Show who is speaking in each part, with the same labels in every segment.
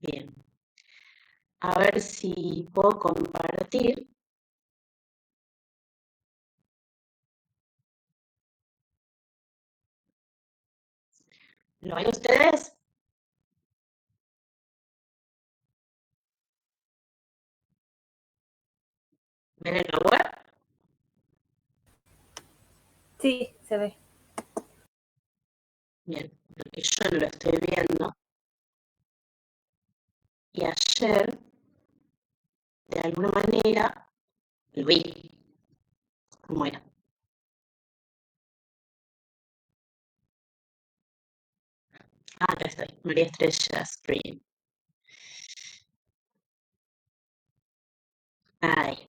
Speaker 1: Bien, a ver si puedo compartir. ¿Lo ven ustedes? ¿Ven en la web?
Speaker 2: Sí, se ve.
Speaker 1: Bien, porque yo no lo estoy viendo. Y ayer, de alguna manera, lo vi. ¿Cómo era? Ah, acá estoy. María Estrella Screen. Ahí.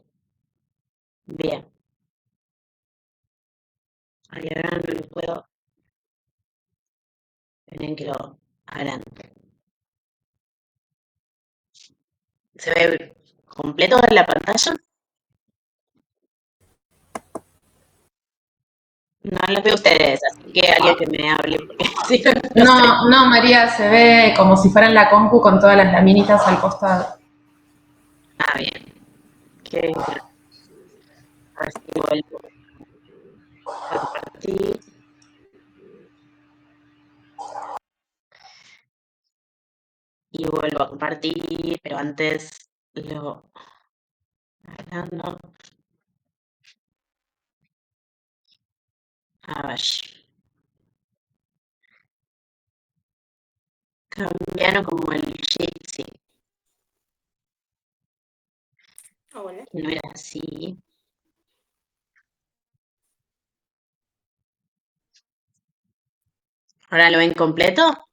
Speaker 1: Bien. Ahí ahora no lo puedo. Ven que lo adelante. ¿Se ve completo en la pantalla? No los veo ustedes, así que alguien que me hable, porque si no, no sé.
Speaker 3: No, no, María, se ve como si fuera en la compu con todas las laminitas al costado.
Speaker 1: Ah, bien. Que a ver si vuelvo a compartir. Y vuelvo a compartir, pero antes lo agrando. A ver. Cambiaron como el Jitsi.
Speaker 2: Ah, bueno.
Speaker 1: Que no era así. ¿Ahora lo ven completo?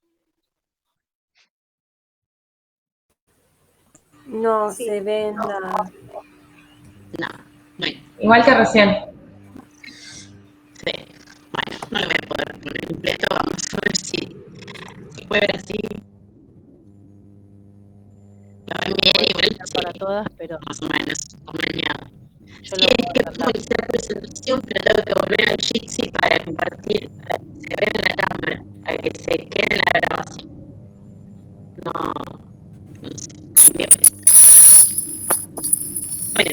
Speaker 2: No, se ve en la...
Speaker 1: No. Bueno,
Speaker 3: Igual que recién.
Speaker 1: sí. Bueno, no lo voy a poder poner completo. Vamos a ver si puede ver así. Lo ven bien, igual sí.
Speaker 4: Para todas, pero
Speaker 1: Más o menos amañado.
Speaker 4: yo
Speaker 1: Sí,
Speaker 4: lo
Speaker 1: es
Speaker 4: puedo
Speaker 1: que
Speaker 4: tratar.
Speaker 1: puedo iniciar presentación, pero tengo que volver al Jitsi para compartir, para que se vea en la cámara, para que se quede en la grabación. No, no sé. Bien. Bueno,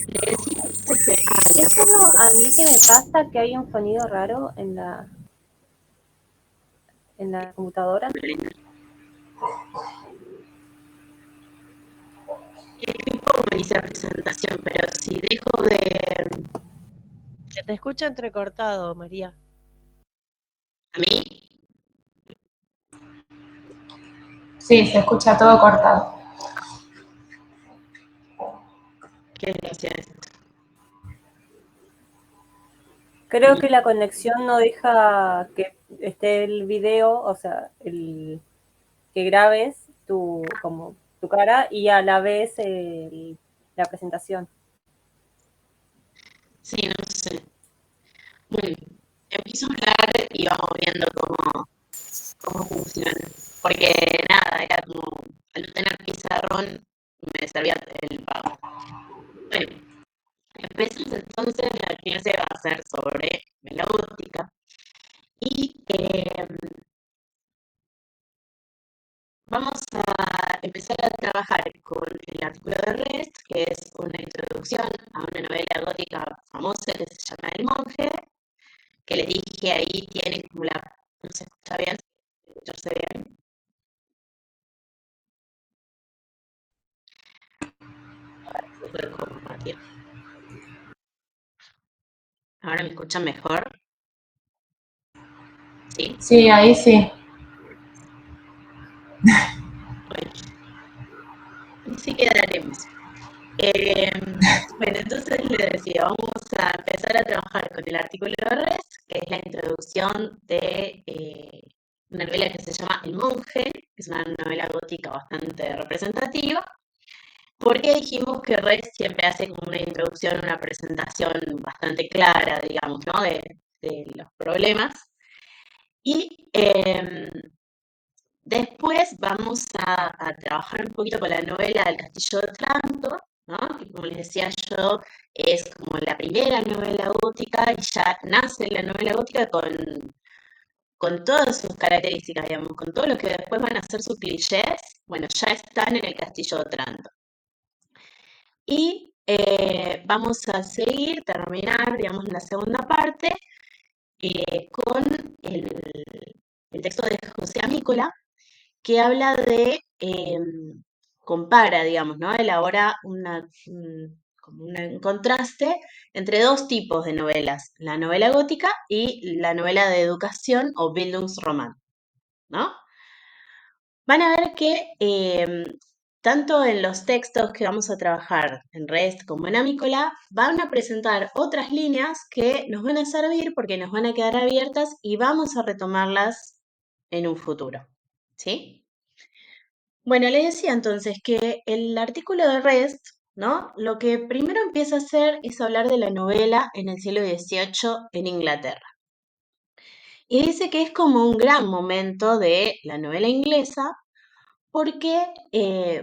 Speaker 1: le decía que
Speaker 2: Es solo a mí que me pasa que hay un sonido raro en la computadora.
Speaker 1: es que puedo iniciar presentación, pero si dejo de
Speaker 4: Se te escucha entrecortado, María.
Speaker 1: a mí,
Speaker 3: Sí, se escucha todo cortado.
Speaker 1: ¿qué es gracia esto?
Speaker 2: Creo que la conexión no deja que esté el video, o sea, que grabes como tu cara y a la vez la presentación.
Speaker 1: Sí, no sé. Bueno, empiezo a hablar y vamos viendo cómo funciona. Porque nada, era como, al no tener pizarrón, me servía el pago. Bueno, empezamos entonces, la clase va a ser sobre melódica y vamos a empezar a trabajar con el artículo de REST, que es una introducción a una novela gótica famosa que se llama El monje, que les dije ahí tiene como la, no se escucha bien, escucharse bien. Se puede compartir. Ahora me escuchan mejor, ¿sí?
Speaker 3: Sí, ahí sí.
Speaker 1: Bueno, sí quedaremos. Bueno, entonces le decía, vamos a empezar a trabajar con el artículo de REST, que es la introducción de una novela que se llama El monje, que es una novela gótica bastante representativa, porque dijimos que REST siempre hace como una introducción, una presentación bastante clara, digamos, ¿no? De los problemas. Y después vamos a trabajar un poquito con la novela del Castillo de Otranto, ¿no? Que como les decía yo, es como la primera novela gótica y ya nace la novela gótica con todas sus características, digamos, con todo lo que después van a ser sus clichés, bueno, ya están en el Castillo de Otranto. Y vamos a seguir, terminar, digamos, la segunda parte con el texto de José Amícola, que habla de, compara, digamos, ¿no? Elabora como un contraste entre dos tipos de novelas, la novela gótica y la novela de educación o Bildungsroman, ¿no? Van a ver que tanto en los textos que vamos a trabajar en REST como en Amícola, van a presentar otras líneas que nos van a servir porque nos van a quedar abiertas y vamos a retomarlas en un futuro, ¿sí? Bueno, les decía entonces que el artículo de REST, ¿no? Lo que primero empieza a hacer es hablar de la novela en el siglo XVIII en Inglaterra. Y dice que es como un gran momento de la novela inglesa porque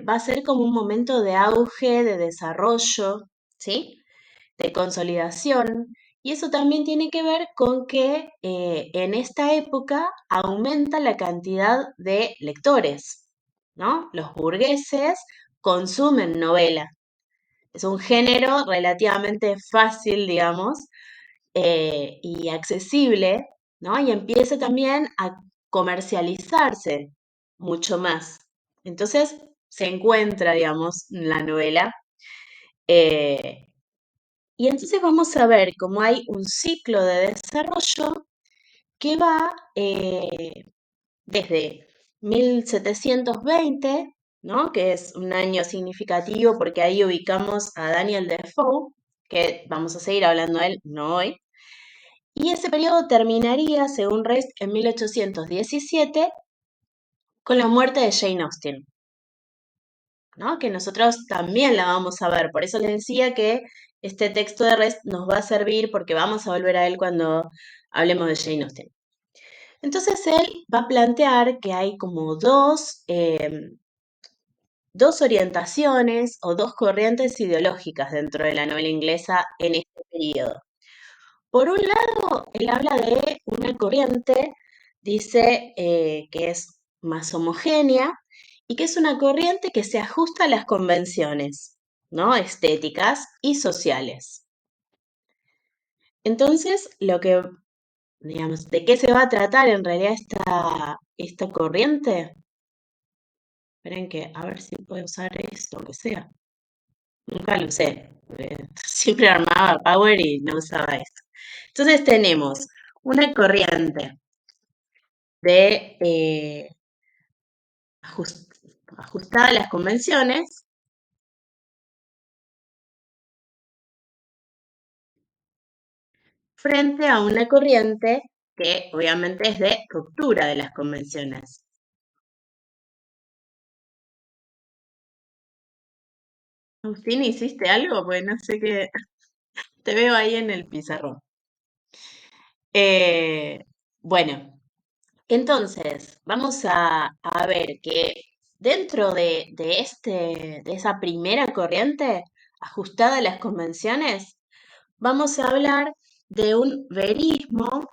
Speaker 1: va a ser como un momento de auge, de desarrollo, ¿sí? De consolidación. Y eso también tiene que ver con que en esta época aumenta la cantidad de lectores, ¿no? Los burgueses consumen novela. Es un género relativamente fácil, digamos, y accesible, ¿no? Y empieza también a comercializarse mucho más. Entonces se encuentra, digamos, la novela. eh, y entonces vamos a ver cómo hay un ciclo de desarrollo que va desde 1720, ¿no? Que es un año significativo porque ahí ubicamos a Daniel Defoe, que vamos a seguir hablando de él, no hoy. Y ese periodo terminaría, según Rest, en 1817 con la muerte de Jane Austen, ¿no? Que nosotros también la vamos a ver. Por eso les decía que este texto de Rest nos va a servir porque vamos a volver a él cuando hablemos de Jane Austen. Entonces él va a plantear que hay como dos orientaciones o dos corrientes ideológicas dentro de la novela inglesa en este periodo. Por un lado, él habla de una corriente, dice que es más homogénea y que es una corriente que se ajusta a las convenciones, ¿no? Estéticas y sociales. Entonces, digamos, ¿de qué se va a tratar en realidad esta corriente? Esperen que, a ver si puedo usar esto, aunque sea. Nunca lo usé. Siempre armaba Power y no usaba esto. Entonces tenemos una corriente de ajustada a las convenciones frente a una corriente que obviamente es de ruptura de las convenciones. Agustín, ¿hiciste algo? Pues no sé qué. Te veo ahí en el pizarrón. Eh, bueno, entonces vamos a ver que dentro de esa primera corriente ajustada a las convenciones, vamos a hablar de un verismo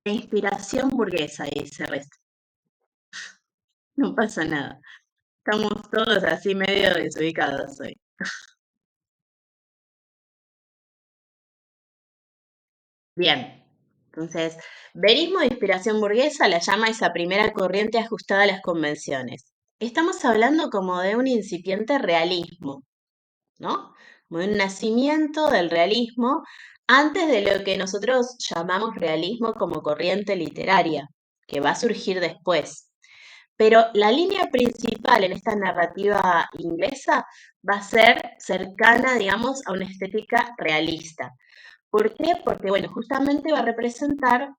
Speaker 1: de inspiración burguesa, dice Rest. No pasa nada. Estamos todos así medio desubicados hoy. Bien. Entonces, verismo de inspiración burguesa la llama esa primera corriente ajustada a las convenciones. Estamos hablando como de un incipiente realismo, ¿no? Como de un nacimiento del realismo antes de lo que nosotros llamamos realismo como corriente literaria, que va a surgir después. Pero la línea principal en esta narrativa inglesa va a ser cercana, digamos, a una estética realista. ¿Por qué? Porque, bueno, justamente va a representar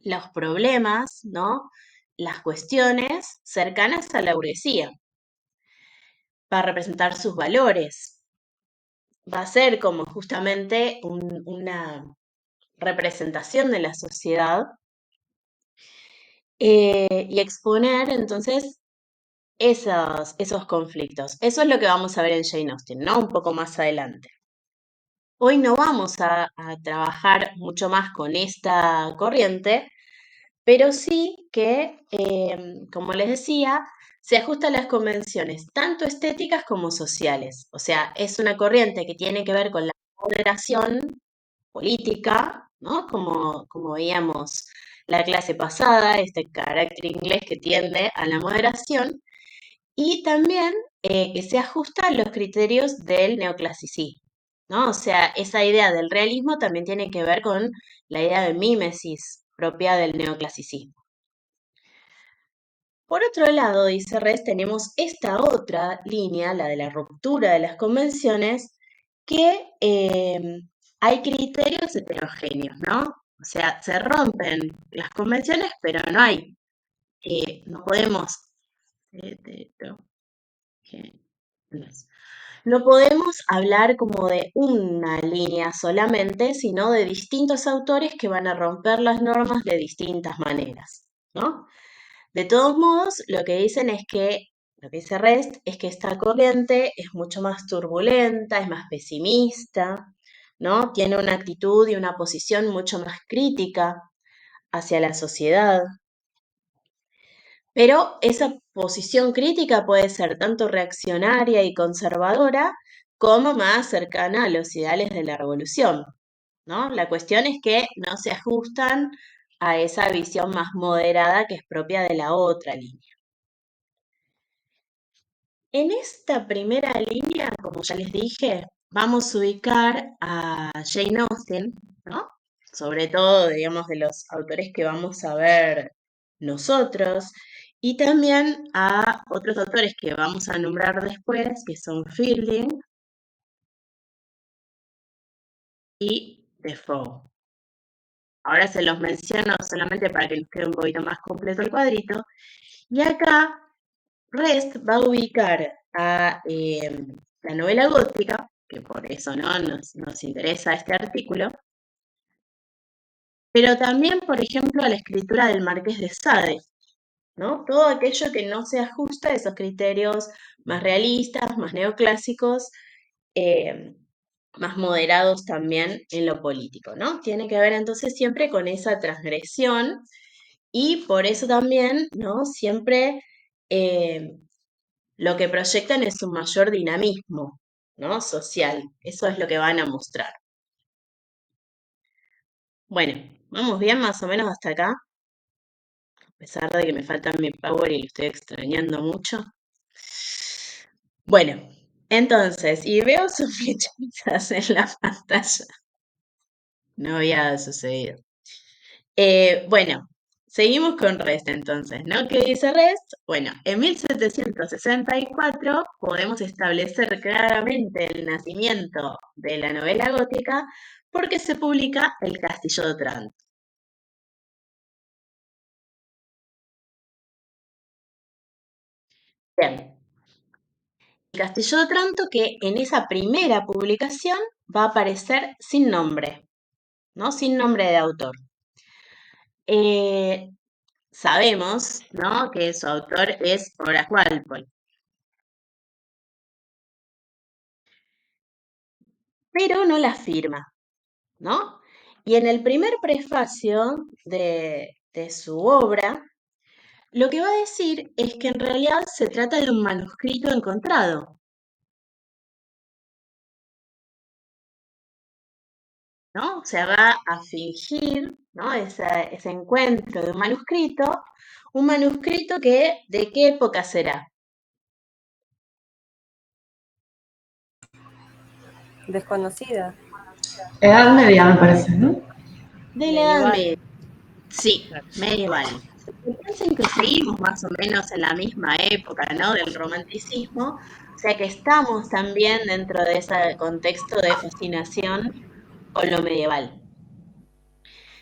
Speaker 1: los problemas, ¿no? Las cuestiones cercanas a la burguesía. Va a representar sus valores. Va a ser como justamente una representación de la sociedad y exponer entonces esos conflictos. Eso es lo que vamos a ver en Jane Austen, ¿no? Un poco más adelante. Hoy no vamos a trabajar mucho más con esta corriente, pero sí que, como les decía, se ajusta a las convenciones, tanto estéticas como sociales. O sea, es una corriente que tiene que ver con la moderación política, ¿no? Como veíamos la clase pasada, este carácter inglés que tiende a la moderación, y también que se ajusta a los criterios del neoclasicismo, ¿no? O sea, esa idea del realismo también tiene que ver con la idea de mímesis propia del neoclasicismo. Por otro lado, dice Res, tenemos esta otra línea, la de la ruptura de las convenciones, que hay criterios heterogéneos, ¿no? O sea, se rompen las convenciones, pero no hay, no podemos, no podemos hablar como de una línea solamente, sino de distintos autores que van a romper las normas de distintas maneras, ¿no? De todos modos, lo que dicen es que, lo que dice Rest, es que esta corriente es mucho más turbulenta, es más pesimista, ¿no? Tiene una actitud y una posición mucho más crítica hacia la sociedad. Pero esa posición crítica puede ser tanto reaccionaria y conservadora como más cercana a los ideales de la revolución, ¿no? La cuestión es que no se ajustan a esa visión más moderada que es propia de la otra línea. En esta primera línea, como ya les dije, vamos a ubicar a Jane Austen, ¿no? Sobre todo, digamos, de los autores que vamos a ver nosotros, y también a otros autores que vamos a nombrar después, que son Fielding y Defoe. Ahora se los menciono solamente para que les quede un poquito más completo el cuadrito. Y acá Rest va a ubicar a la novela gótica, que por eso ¿no? nos interesa este artículo, pero también, por ejemplo, a la escritura del Marqués de Sade, ¿no? Todo aquello que no se ajusta a esos criterios más realistas, más neoclásicos, eh, más moderados también en lo político, ¿no? Tiene que ver entonces siempre con esa transgresión y por eso también, ¿no? Siempre lo que proyectan es un mayor dinamismo, ¿no? Social. Eso es lo que van a mostrar. Bueno, vamos bien más o menos hasta acá, a pesar de que me falta mi power y lo estoy extrañando mucho. Bueno, entonces, y veo sus flechas en la pantalla. No había sucedido. Bueno, seguimos con Rest entonces, ¿no? ¿Qué dice Rest? Bueno, en 1764 podemos establecer claramente el nacimiento de la novela gótica porque se publica El Castillo de Otranto. Bien, El Castillo de Otranto que en esa primera publicación va a aparecer sin nombre, ¿no? Sin nombre de autor. Eh, sabemos, ¿no? Que su autor es Horace Walpole. Pero no la firma, ¿no? Y en el primer prefacio de su obra, lo que va a decir es que en realidad se trata de un manuscrito encontrado, ¿no? O sea, va a fingir, ¿no? Ese encuentro de un manuscrito que, ¿de qué época será?
Speaker 2: Desconocida.
Speaker 3: Edad media, me parece, ¿no?
Speaker 1: De la Edad
Speaker 4: Medieval.
Speaker 1: Media. Sí,
Speaker 4: Claro.
Speaker 1: medieval. Piensen que seguimos más o menos en la misma época, ¿no? Del romanticismo, o sea que estamos también dentro de ese contexto de fascinación con lo medieval.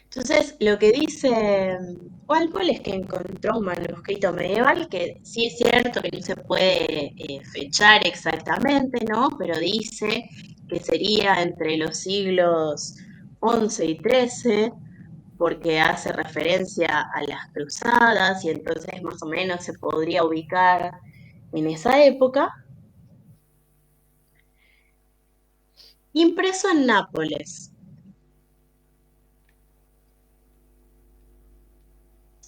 Speaker 1: Entonces, lo que dice Walpole es que encontró un manuscrito medieval que sí es cierto que no se puede fechar exactamente, ¿no? Pero dice que sería entre los siglos XI y XIII porque hace referencia a las cruzadas y entonces más o menos se podría ubicar en esa época, impreso en Nápoles.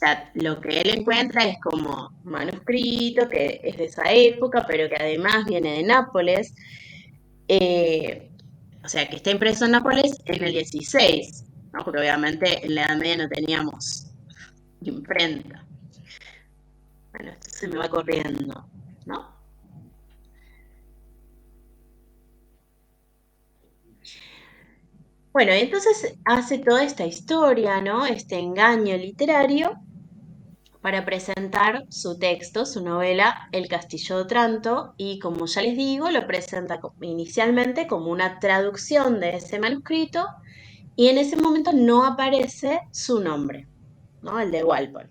Speaker 1: sea, lo que él encuentra es como manuscrito, que es de esa época, pero que además viene de Nápoles. O sea, que está impreso en Nápoles en el 16, ¿no? Porque obviamente en la Edad Media no teníamos imprenta. Bueno, esto se me va corriendo, ¿no? Bueno, entonces hace toda esta historia, ¿no? Este engaño literario para presentar su texto, su novela El Castillo de Otranto, y como ya les digo, lo presenta inicialmente como una traducción de ese manuscrito, y en ese momento no aparece su nombre, ¿no? El de Walpole.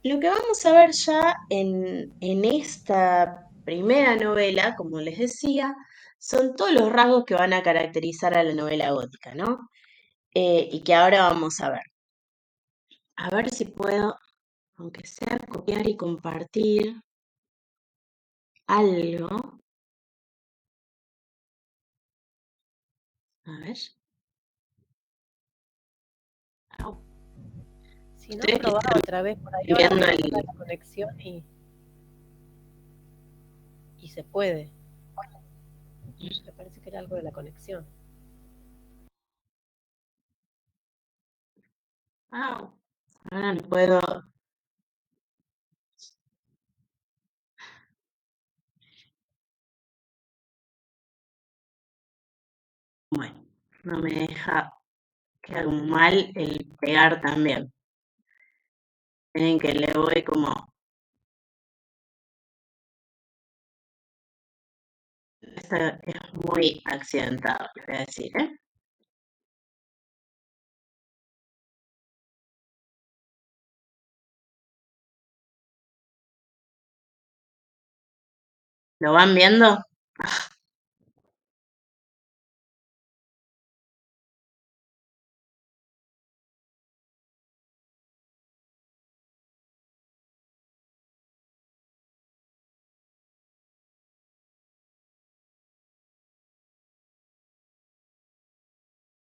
Speaker 1: Lo que vamos a ver ya en esta primera novela, como les decía, son todos los rasgos que van a caracterizar a la novela gótica, ¿no? Y que ahora vamos a ver. A ver si puedo, aunque sea copiar y compartir algo. A ver. Au,
Speaker 4: Si no,
Speaker 1: ustedes que
Speaker 4: probá
Speaker 1: están
Speaker 4: otra vez por ahí ahora
Speaker 1: viendo
Speaker 4: mejora
Speaker 1: el...
Speaker 4: la conexión y se puede. Me parece que era algo de la conexión.
Speaker 1: Au, ahora no puedo... Bueno, no me deja quedar como mal el pegar también. Miren que le voy como... Esto es muy accidentado, les voy a decir, ¿eh? ¿Lo van viendo?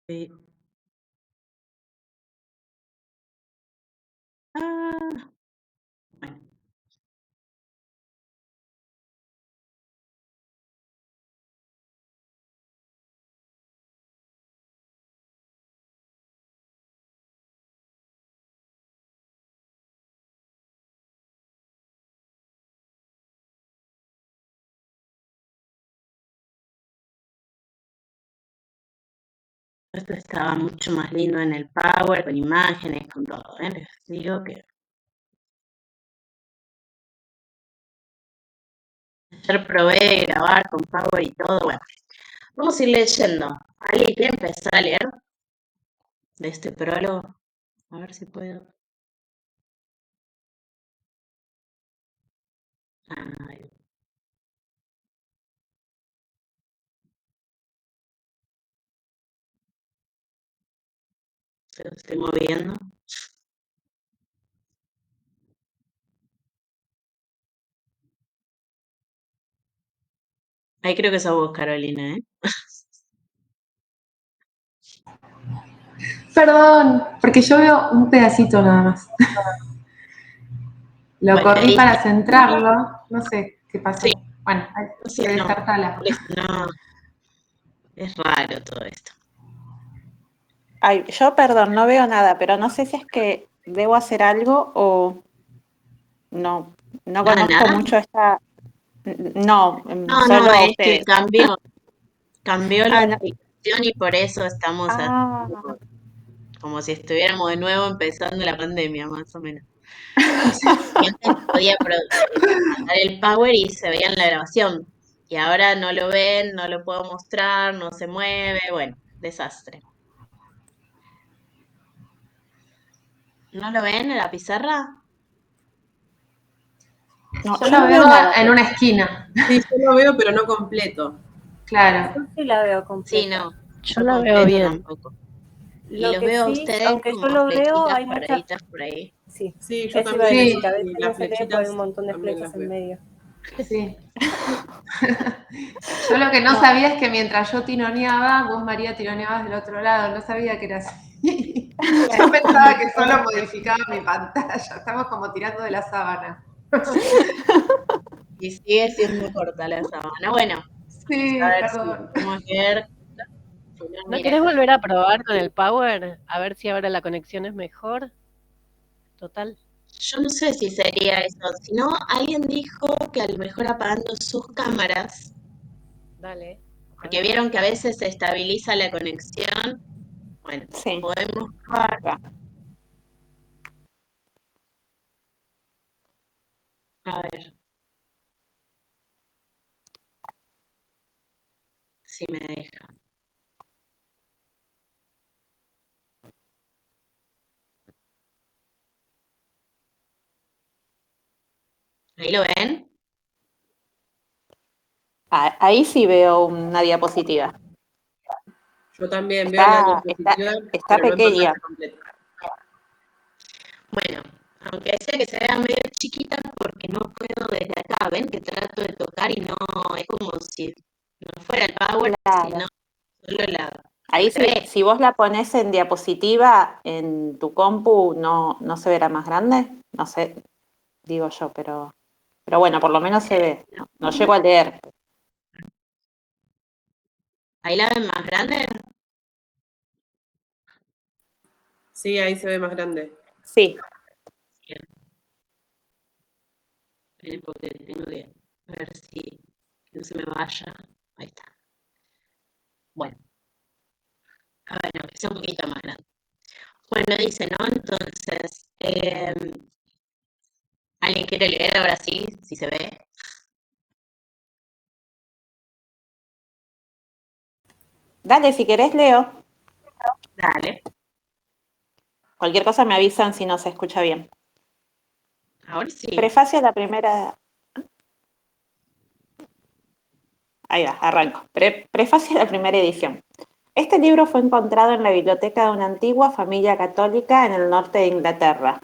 Speaker 1: Sí. Ah, bueno. Esto estaba mucho más lindo en el Power, con imágenes, con todo, ¿eh? Les digo que ayer probé de grabar con Power y todo. Bueno, vamos a ir leyendo. ¿Alguien quiere empezar a leer de este prólogo? A ver si puedo. Ay, se lo estoy moviendo. Ahí creo que sos vos, Carolina, ¿eh?
Speaker 3: Perdón, porque yo veo un pedacito nada más. Lo
Speaker 1: Bueno,
Speaker 3: corrí
Speaker 1: ¿viste?
Speaker 3: para centrarlo, no sé qué pasó.
Speaker 1: Sí,
Speaker 3: Bueno,
Speaker 1: sí,
Speaker 3: se
Speaker 1: no.
Speaker 3: descartala.
Speaker 1: No, es raro todo esto.
Speaker 5: Ay, yo, perdón, no veo nada, pero no sé si es que debo hacer algo o no. No
Speaker 1: Nada,
Speaker 5: conozco
Speaker 1: nada.
Speaker 5: mucho esta. No,
Speaker 1: No, no,
Speaker 5: solo
Speaker 1: es que
Speaker 5: ustedes.
Speaker 1: cambió la
Speaker 5: Ah, no.
Speaker 1: aplicación y por eso estamos así,
Speaker 5: Ah,
Speaker 1: como si estuviéramos de nuevo empezando la pandemia, más o menos. Y antes podía mandar el power y se veía en la grabación. Y ahora no lo ven, no lo puedo mostrar, no se mueve, bueno, desastre. ¿No lo ven en la pizarra?
Speaker 5: no,
Speaker 3: Yo
Speaker 5: yo
Speaker 3: lo
Speaker 5: no
Speaker 3: veo
Speaker 5: veo nada.
Speaker 3: en una esquina,
Speaker 6: Sí, yo lo veo, pero no completo.
Speaker 3: claro.
Speaker 2: Yo sí la veo
Speaker 1: Sí,
Speaker 2: completa.
Speaker 1: no,
Speaker 4: Yo
Speaker 1: yo
Speaker 4: la veo
Speaker 1: completo
Speaker 4: bien.
Speaker 1: tampoco. Y
Speaker 2: Lo
Speaker 1: los
Speaker 2: que
Speaker 1: veo a
Speaker 2: sí,
Speaker 1: ustedes
Speaker 2: aunque yo
Speaker 1: como
Speaker 2: lo veo,
Speaker 1: flechitas
Speaker 2: hay muchas.
Speaker 1: paraditas por ahí.
Speaker 2: Sí,
Speaker 6: Sí, yo
Speaker 2: eso iba a
Speaker 6: también.
Speaker 2: decir. A
Speaker 3: Sí,
Speaker 2: veces
Speaker 6: Y
Speaker 2: no
Speaker 6: las
Speaker 2: se lee porque hay
Speaker 6: flechitas
Speaker 2: un montón de
Speaker 6: también
Speaker 2: flechas
Speaker 6: las
Speaker 2: en
Speaker 6: veo.
Speaker 2: medio.
Speaker 3: sí. Yo lo que no
Speaker 5: No.
Speaker 3: sabía es que mientras yo tironeaba, vos, María, tironeabas del otro lado. No sabía que era así. Yo pensaba que solo modificaba mi pantalla. Estamos como tirando de la sábana.
Speaker 1: Y sigue siendo corta la sábana. Bueno,
Speaker 3: Sí,
Speaker 1: a ver
Speaker 3: perdón.
Speaker 1: si podemos leer. Si no,
Speaker 4: ¿No
Speaker 1: mira,
Speaker 4: querés volver a probar con el Power? A ver si ahora la conexión es mejor. Total.
Speaker 1: yo no sé si sería eso. Si no, alguien dijo que a lo mejor apagando sus cámaras,
Speaker 4: Dale. A
Speaker 1: porque
Speaker 4: ver.
Speaker 1: vieron que a veces se estabiliza la conexión. Bueno,
Speaker 5: Sí.
Speaker 1: podemos probar.
Speaker 5: Va.
Speaker 1: A ver si me deja. ¿Ahí lo ven?
Speaker 5: Ahí sí veo una diapositiva.
Speaker 6: Yo también veo la diapositiva,
Speaker 5: Está
Speaker 6: pero no en
Speaker 5: pequeña.
Speaker 6: pantalla completa.
Speaker 1: Bueno, aunque sea que se vea medio chiquita porque no puedo desde acá, ven que trato de tocar y no, es como si no fuera el power,
Speaker 5: Claro.
Speaker 1: sino solo
Speaker 5: Ahí
Speaker 1: se
Speaker 5: sí,
Speaker 1: ve.
Speaker 5: si vos la pones en diapositiva en tu compu, ¿no se verá más grande? No sé, digo yo, pero bueno, por lo menos se ve. No llego a leer.
Speaker 1: ¿Ahí la ven más grande?
Speaker 6: Sí, ahí se ve más grande.
Speaker 5: Sí,
Speaker 1: Porque tengo que ver si que no se me vaya. Ahí está. Bueno, a ver, aunque sea un poquito más grande. Bueno, dice, ¿no? Entonces, ¿alguien quiere leer ahora sí? Si se ve.
Speaker 5: dale, si querés leo.
Speaker 1: Dale.
Speaker 5: Cualquier cosa me avisan si no se escucha bien.
Speaker 1: Ahora sí.
Speaker 5: Prefacio a la primera... Ahí va, arranco. Prefacio a la primera edición. Este libro fue encontrado en la biblioteca de una antigua familia católica en el norte de Inglaterra.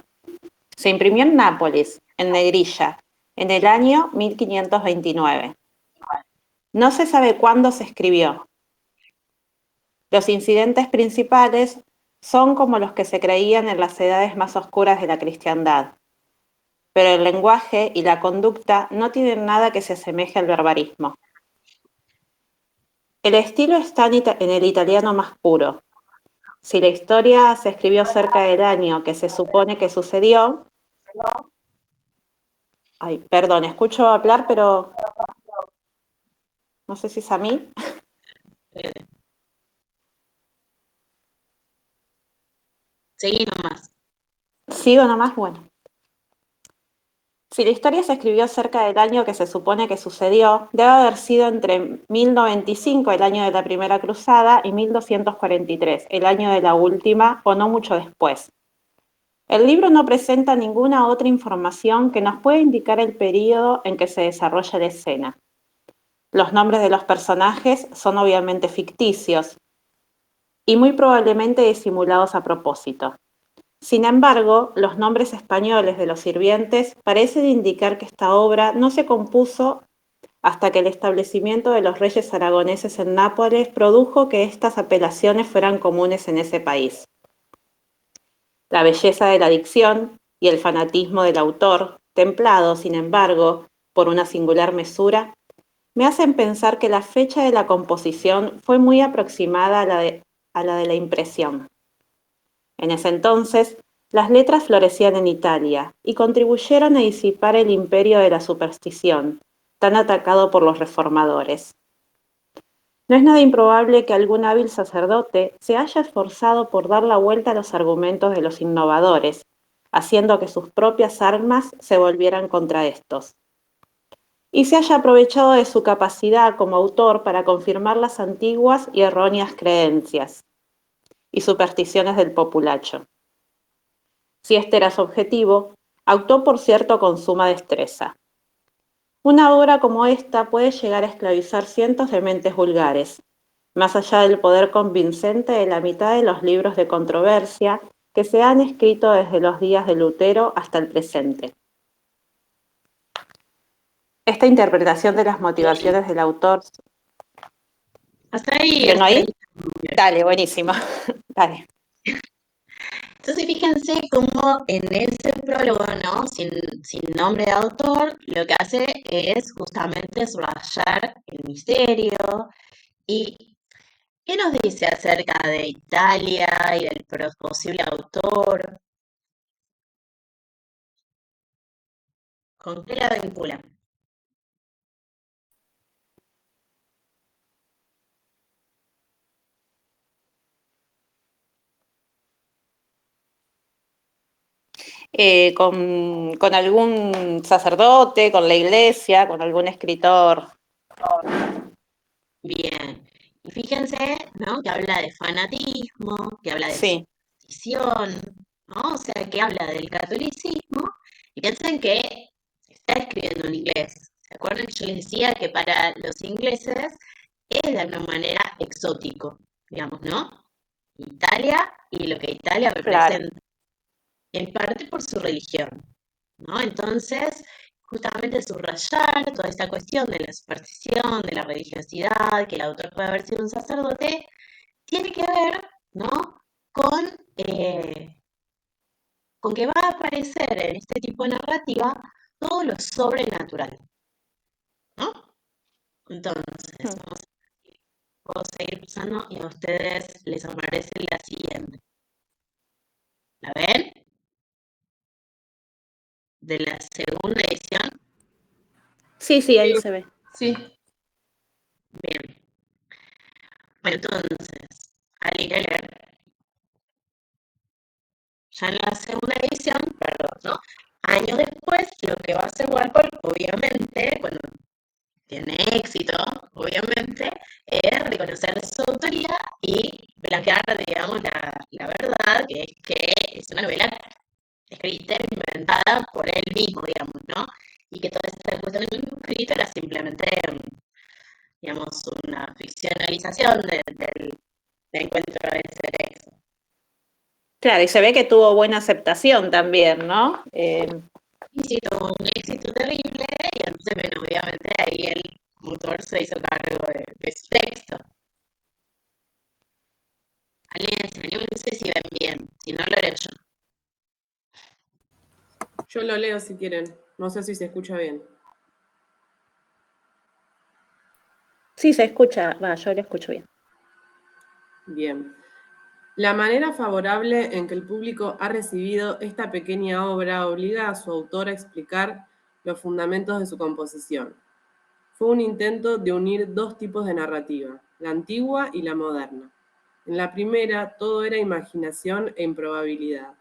Speaker 5: Se imprimió en Nápoles, en negrilla, en el año 1529. No se sabe cuándo se escribió. Los incidentes principales son como los que se creían en las edades más oscuras de la cristiandad, pero el lenguaje y la conducta no tienen nada que se asemeje al barbarismo. El estilo está en el italiano más puro. Si la historia se escribió cerca del año que se supone que sucedió... Ay, perdón, escucho hablar, pero no sé si es a mí.
Speaker 1: Seguí nomás.
Speaker 5: Sigo nomás, bueno. Si la historia se escribió cerca del año que se supone que sucedió, debe haber sido entre 1095, el año de la primera cruzada, y 1243, el año de la última, o no mucho después. El libro no presenta ninguna otra información que nos pueda indicar el período en que se desarrolla la escena. Los nombres de los personajes son obviamente ficticios y muy probablemente disimulados a propósito. Sin embargo, los nombres españoles de los sirvientes parecen indicar que esta obra no se compuso hasta que el establecimiento de los reyes aragoneses en Nápoles produjo que estas apelaciones fueran comunes en ese país. La belleza de la dicción y el fanatismo del autor, templado, sin embargo, por una singular mesura, me hacen pensar que la fecha de la composición fue muy aproximada a la de la impresión. En ese entonces, las letras florecían en Italia y contribuyeron a disipar el imperio de la superstición, tan atacado por los reformadores. No es nada improbable que algún hábil sacerdote se haya esforzado por dar la vuelta a los argumentos de los innovadores, haciendo que sus propias armas se volvieran contra estos, y se haya aprovechado de su capacidad como autor para confirmar las antiguas y erróneas creencias y supersticiones del populacho. Si este era su objetivo, actuó por cierto con suma destreza. Una obra como esta puede llegar a esclavizar cientos de mentes vulgares, más allá del poder convincente de la mitad de los libros de controversia que se han escrito desde los días de Lutero hasta el presente. Esta interpretación de las motivaciones del autor...
Speaker 1: Hasta ahí.
Speaker 5: ¿Bien
Speaker 1: hasta
Speaker 5: ahí?
Speaker 1: ahí.
Speaker 5: Dale, buenísimo. Dale.
Speaker 1: Entonces fíjense cómo en ese prólogo, ¿no? Sin nombre de autor, lo que hace es justamente subrayar el misterio. ¿Y qué nos dice acerca de Italia y del posible autor? ¿Con qué la vinculan?
Speaker 5: Con algún sacerdote, con la iglesia, con algún escritor.
Speaker 1: Bien. Y fíjense, ¿no? Que habla de fanatismo, que habla de
Speaker 5: Sí,
Speaker 1: superstición, ¿no? O sea, que habla del catolicismo. Y piensen que está escribiendo en inglés. ¿Se acuerdan que yo les decía que para los ingleses es de alguna manera exótico, digamos, ¿no? Italia y lo que Italia
Speaker 5: claro.
Speaker 1: representa, en parte por su religión, ¿no? Entonces, justamente subrayar toda esta cuestión de la superstición, de la religiosidad, que el autor puede haber sido un sacerdote, tiene que ver, ¿no? Con, eh, con que va a aparecer en este tipo de narrativa todo lo sobrenatural, ¿no? Entonces,
Speaker 5: Mm.
Speaker 1: puedo seguir usando y a ustedes les aparece la siguiente. ¿La ven? De la segunda edición.
Speaker 5: Sí, ahí se ve.
Speaker 3: Sí,
Speaker 1: Bien. Bueno, entonces, al ir a leer, ya en la segunda edición, perdón, ¿no? Años después, lo que va a hacer Walpole, obviamente, cuando tiene éxito, obviamente, es reconocer su autoría y blanquear, digamos, la verdad, que es que es una novela escrita, inventada por él mismo, digamos, ¿no? Y que toda esta cuestión del escrito era simplemente, digamos, una ficcionalización del encuentro de ese texto.
Speaker 5: Claro, y se ve que tuvo buena aceptación también, ¿no?
Speaker 1: Y sí, tuvo un éxito terrible, y entonces, bueno, obviamente ahí el autor se hizo cargo de su texto. Alguien no sé si ven bien, si no lo leo yo.
Speaker 6: Yo lo leo si quieren. No sé si se escucha bien.
Speaker 5: Sí, se escucha, yo lo escucho bien.
Speaker 6: Bien. La manera favorable en que el público ha recibido esta pequeña obra obliga a su autor a explicar los fundamentos de su composición. Fue un intento de unir dos tipos de narrativa, la antigua y la moderna. En la primera, todo era imaginación e improbabilidad.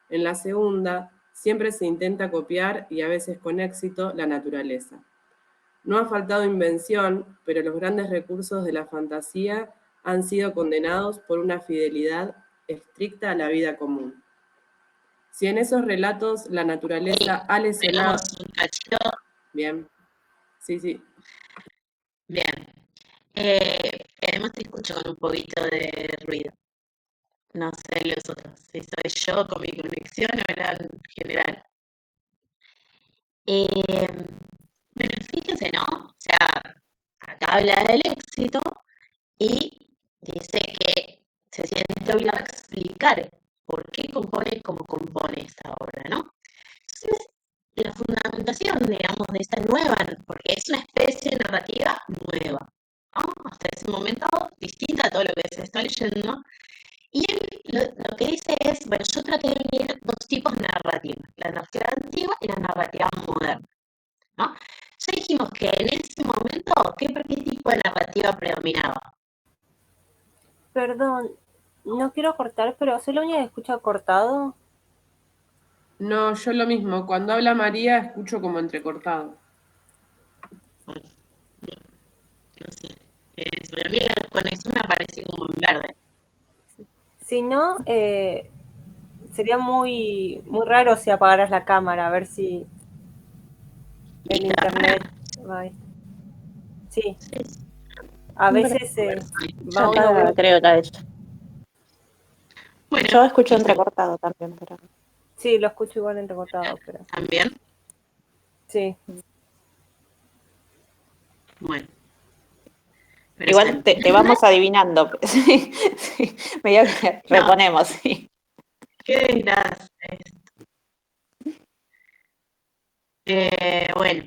Speaker 6: En la segunda, siempre se intenta copiar, y a veces con éxito, la naturaleza. No ha faltado invención, pero los grandes recursos de la fantasía han sido condenados por una fidelidad estricta a la vida común. Si en esos relatos la naturaleza ha lesionado...
Speaker 1: Tenemos un cachito.
Speaker 6: Bien, sí.
Speaker 1: Bien. Además te escucho con un poquito de ruido. No sé los otros. Si soy yo con mi conexión o era en general. Bueno, fíjense, ¿no? O sea, acá habla del éxito y dice que se siente obligado a explicar por qué compone como compone esta obra, ¿no? Entonces, la fundamentación, digamos, de esta nueva, porque es una especie de narrativa nueva, ¿no? Hasta ese momento distinta a todo lo que se está leyendo. Y él lo que dice es, bueno, yo traté de unir dos tipos de narrativa, la narrativa antigua y la narrativa moderna, ¿no? Ya dijimos que en ese momento, ¿qué tipo de narrativa predominaba?
Speaker 2: Perdón, no quiero cortar, pero ¿soy la única que escucha cortado?
Speaker 6: No, yo lo mismo. Cuando habla María escucho como entrecortado.
Speaker 1: No sé. Sobre mí la conexión me aparece como en verde.
Speaker 2: Si no, sería muy, muy raro si apagaras la cámara, a ver si el
Speaker 1: ¿Listo?
Speaker 2: internet va. Sí,
Speaker 1: Sí,
Speaker 2: a veces
Speaker 5: Ya
Speaker 2: va uno
Speaker 5: está, creo que hecho.
Speaker 1: bueno,
Speaker 5: Yo escucho
Speaker 1: listo.
Speaker 5: entrecortado también, pero...
Speaker 2: Sí, lo escucho igual entrecortado, pero
Speaker 1: También.
Speaker 2: sí.
Speaker 1: Bueno. Pero
Speaker 5: Igual te vamos adivinando. Sí, medio que
Speaker 1: no,
Speaker 5: reponemos, sí.
Speaker 1: Qué desgracia. Bueno,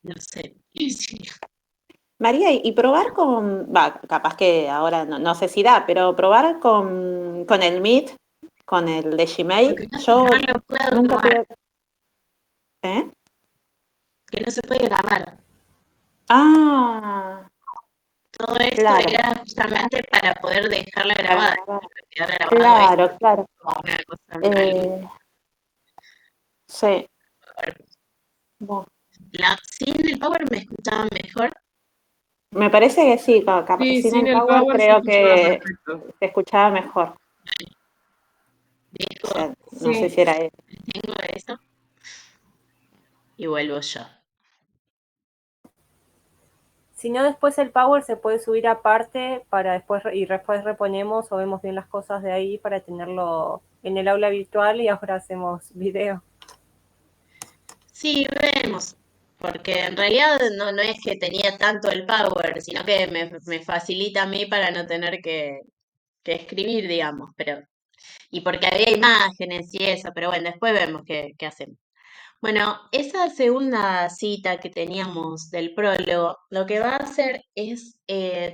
Speaker 1: no sé.
Speaker 5: María, y probar con, va, capaz que ahora no sé si da, pero probar con el Meet, con el de
Speaker 1: Lo
Speaker 5: Gmail,
Speaker 1: que no,
Speaker 5: yo
Speaker 1: no lo puedo
Speaker 5: nunca
Speaker 1: tomar,
Speaker 5: tuve, ¿eh?
Speaker 1: que no se puede grabar.
Speaker 5: Ah,
Speaker 1: Todo esto
Speaker 5: claro,
Speaker 1: era justamente para poder dejarla
Speaker 5: para
Speaker 1: grabada,
Speaker 5: grabar.
Speaker 1: para quedar grabado esto
Speaker 5: Claro, claro.
Speaker 1: como una cosa, un algo.
Speaker 5: Eh, sí, bueno,
Speaker 1: Sin el power me escuchaba mejor.
Speaker 5: me parece que sí,
Speaker 6: Sí,
Speaker 5: sin
Speaker 6: sin
Speaker 5: el
Speaker 6: el
Speaker 5: Power
Speaker 6: power se
Speaker 5: creo
Speaker 6: escuchaba
Speaker 5: que
Speaker 6: perfecto.
Speaker 5: se escuchaba mejor. O
Speaker 1: Dejo,
Speaker 5: sea, no sé
Speaker 6: Sí,
Speaker 5: si era él.
Speaker 1: tengo eso y vuelvo yo.
Speaker 2: Si no, después el Power se puede subir aparte para después y después reponemos o vemos bien las cosas de ahí para tenerlo en el aula virtual y ahora hacemos video.
Speaker 1: Sí, vemos, porque en realidad no es que tenía tanto el power, sino que me facilita a mí para no tener que escribir, digamos, pero, y porque había imágenes y eso, pero bueno, después vemos qué hacemos. Bueno, esa segunda cita que teníamos del prólogo, lo que va a hacer es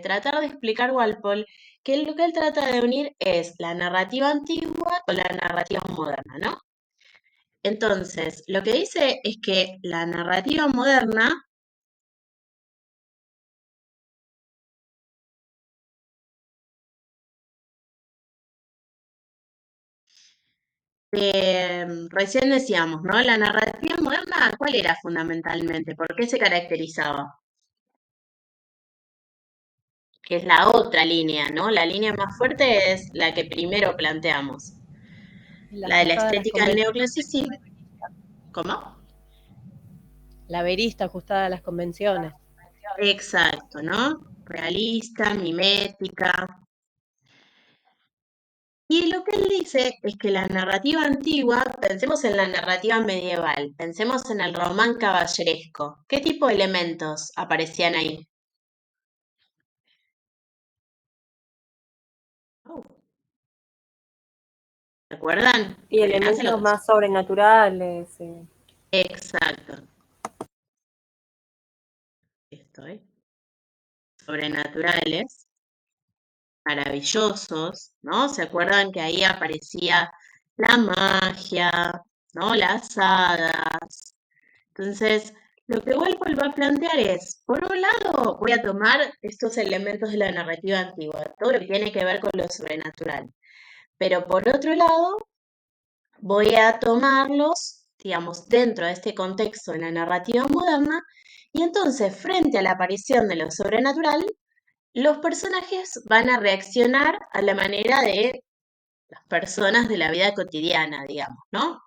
Speaker 1: tratar de explicar Walpole que lo que él trata de unir es la narrativa antigua con la narrativa moderna, ¿no? Entonces, lo que dice es que la narrativa moderna recién decíamos, ¿no? La narrativa moderna, ¿cuál era fundamentalmente? ¿Por qué se caracterizaba? Que es la otra línea, ¿no? La línea más fuerte es la que primero planteamos,
Speaker 4: La
Speaker 1: la de la
Speaker 4: ajustada a las
Speaker 1: estética del
Speaker 4: convenciones.
Speaker 1: neoclasicismo. ¿Cómo?
Speaker 4: La verista ajustada a las convenciones.
Speaker 1: Exacto, ¿no? Realista, mimética. Y lo que él dice es que la narrativa antigua, pensemos en la narrativa medieval, pensemos en el román caballeresco. ¿Qué tipo de elementos aparecían ahí? ¿Recuerdan?
Speaker 2: Y
Speaker 1: Acá
Speaker 2: elementos más sobrenaturales.
Speaker 1: Exacto. Esto, sobrenaturales, maravillosos, ¿no? ¿Se acuerdan que ahí aparecía la magia, ¿no? Las hadas. Entonces, lo que Walpole va a plantear es, por un lado, voy a tomar estos elementos de la narrativa antigua, todo lo que tiene que ver con lo sobrenatural, pero por otro lado, voy a tomarlos, digamos, dentro de este contexto de la narrativa moderna, y entonces, frente a la aparición de lo sobrenatural, los personajes van a reaccionar a la manera de las personas de la vida cotidiana, digamos, ¿no? O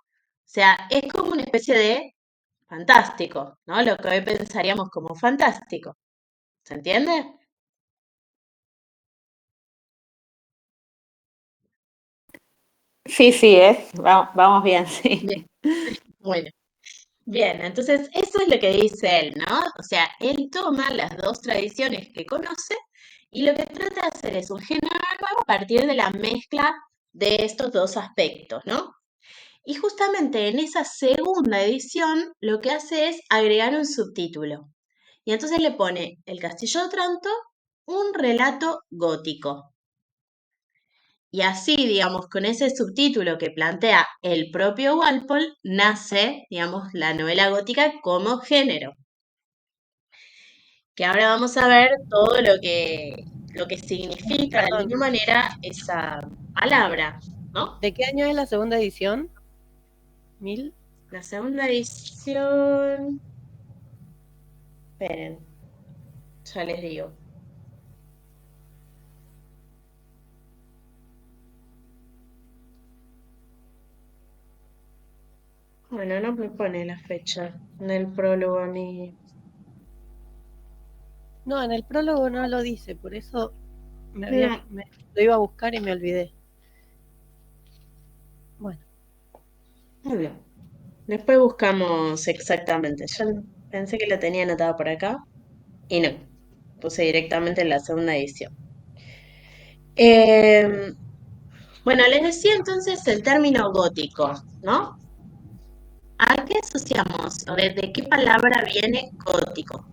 Speaker 1: sea, es como una especie de fantástico, ¿no? Lo que hoy pensaríamos como fantástico. ¿Se entiende?
Speaker 5: Sí, sí, vamos bien, sí.
Speaker 1: Bien. Bueno, bien, entonces eso es lo que dice él, ¿no? O sea, él toma las dos tradiciones que conoce y lo que trata de hacer es un género nuevo a partir de la mezcla de estos dos aspectos, ¿no? Y justamente en esa segunda edición lo que hace es agregar un subtítulo. Y entonces le pone El Castillo de Otranto, un relato gótico. Y así, digamos, con ese subtítulo que plantea el propio Walpole, nace, digamos, la novela gótica como género. Que ahora vamos a ver todo lo que significa de
Speaker 4: Perdón,
Speaker 1: alguna manera esa palabra, ¿no?
Speaker 4: ¿de qué año es la segunda edición? ¿1000?
Speaker 1: La segunda edición. Esperen, ya les digo. Bueno, no me pone la fecha en el prólogo a mí.
Speaker 4: No, en el prólogo no lo dice, por eso
Speaker 1: No,
Speaker 4: lo iba a buscar y me olvidé. Bueno,
Speaker 1: no veo. Después buscamos exactamente. Yo pensé que lo tenía anotado por acá y no. Puse directamente en la segunda edición. Eh, Bueno, les decía entonces el término gótico, ¿no? ¿A qué asociamos? ¿O ¿de qué palabra viene gótico?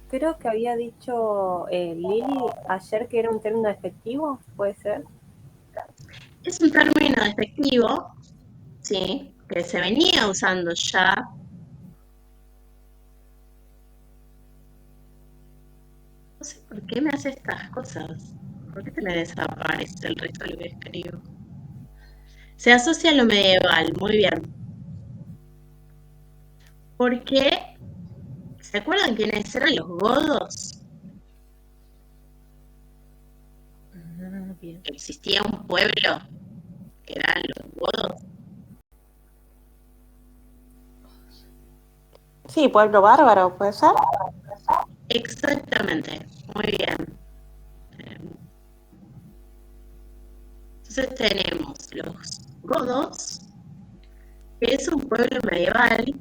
Speaker 2: Creo que había dicho Lili ayer que era un término despectivo, ¿puede ser?
Speaker 1: Es un término despectivo, ¿sí? Que se venía usando ya. No sé por qué me hace estas cosas. ¿Por qué te me desaparece el resto de lo que escribo? Se asocia a lo medieval, muy bien. Porque, ¿se acuerdan quiénes eran los godos?
Speaker 4: Bien.
Speaker 1: Existía un pueblo que eran los godos.
Speaker 5: Sí, pueblo bárbaro, ¿puede ser?
Speaker 1: Exactamente, muy bien. Entonces tenemos los godos, que es un pueblo medieval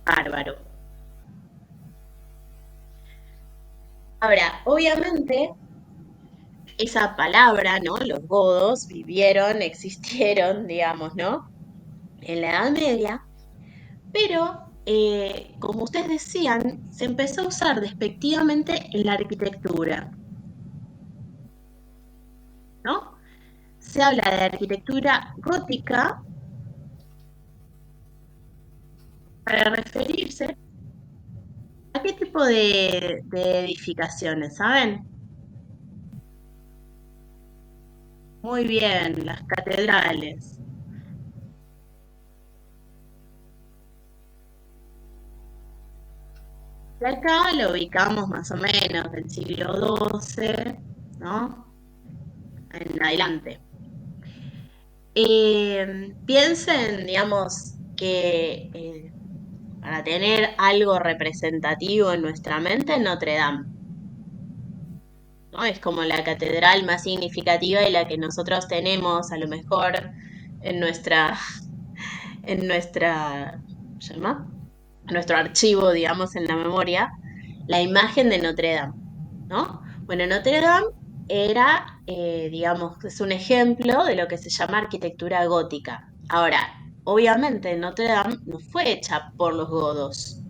Speaker 1: bárbaro. Ahora, obviamente, esa palabra, ¿no? Los godos vivieron, existieron, digamos, ¿no? En la Edad Media, pero, como ustedes decían, se empezó a usar despectivamente en la arquitectura, ¿no? Se habla de arquitectura gótica para referirse a qué tipo de edificaciones, ¿saben? Muy bien, las catedrales. Y acá lo ubicamos más o menos del siglo XII, ¿no? En adelante. Piensen, digamos, que para tener algo representativo en nuestra mente, Notre Dame, ¿no? Es como la catedral más significativa y la que nosotros tenemos a lo mejor en nuestra, ¿cómo se llama? Nuestro archivo, digamos, en la memoria, la imagen de Notre Dame, ¿no? Bueno, Notre Dame era, digamos, es un ejemplo de lo que se llama arquitectura gótica. Ahora, obviamente Notre Dame no fue hecha por los godos,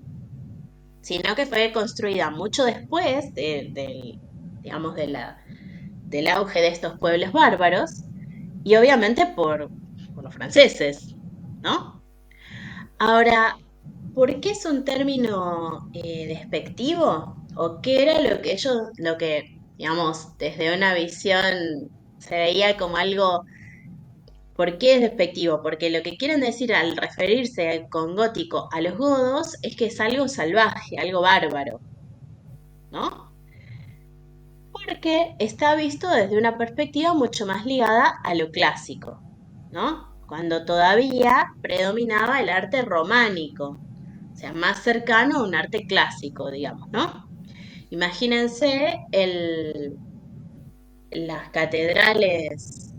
Speaker 1: sino que fue construida mucho después digamos, del auge de estos pueblos bárbaros y obviamente por los franceses, ¿no? Ahora, ¿por qué es un término despectivo? ¿O qué era lo que, digamos, desde una visión se veía como algo? ¿Por qué es despectivo? Porque lo que quieren decir al referirse con gótico a los godos es que es algo salvaje, algo bárbaro, ¿no? Porque está visto desde una perspectiva mucho más ligada a lo clásico, ¿no? Cuando todavía predominaba el arte románico, o sea, más cercano a un arte clásico, digamos, ¿no? Imagínense las catedrales,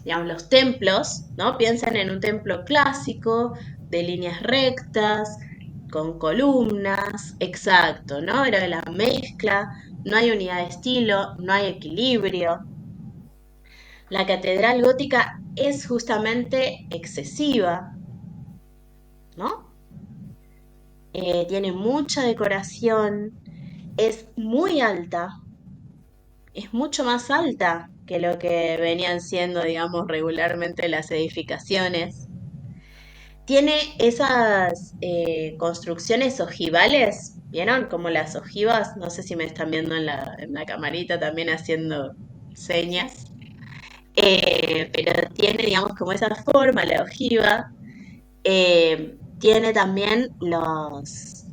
Speaker 1: digamos, los templos, ¿no? Piensan en un templo clásico, de líneas rectas, con columnas, exacto, ¿no? Era la mezcla, no hay unidad de estilo, no hay equilibrio. La catedral gótica es justamente excesiva, ¿no? Tiene mucha decoración, es muy alta, es mucho más alta que lo que venían siendo, digamos, regularmente las edificaciones. Tiene esas construcciones ojivales, ¿vieron? Como las ojivas, no sé si me están viendo en la camarita también haciendo señas, pero tiene, digamos, como esa forma, la ojiva. Tiene también los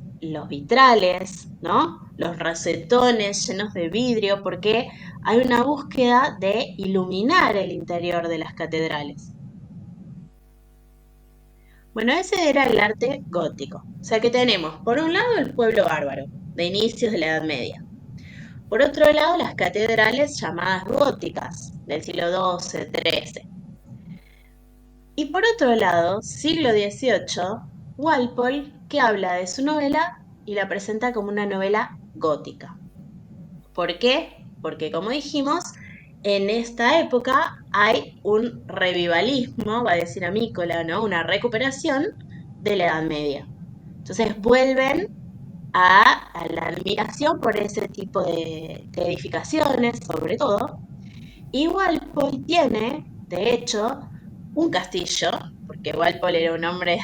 Speaker 1: vitrales, ¿no? Los rosetones llenos de vidrio, porque hay una búsqueda de iluminar el interior de las catedrales. Bueno, ese era el arte gótico. O sea que tenemos, por un lado, el pueblo bárbaro, de inicios de la Edad Media. Por otro lado, las catedrales llamadas góticas, del siglo XII, XIII. Y por otro lado, siglo XVIII, Walpole, que habla de su novela y la presenta como una novela gótica. ¿Por qué? Porque como dijimos, en esta época hay un revivalismo, va a decir Amícola, ¿no? Una recuperación de la Edad Media. Entonces vuelven a la admiración por ese tipo de edificaciones, sobre todo. Y Walpole tiene, de hecho, un castillo, porque Walpole era un hombre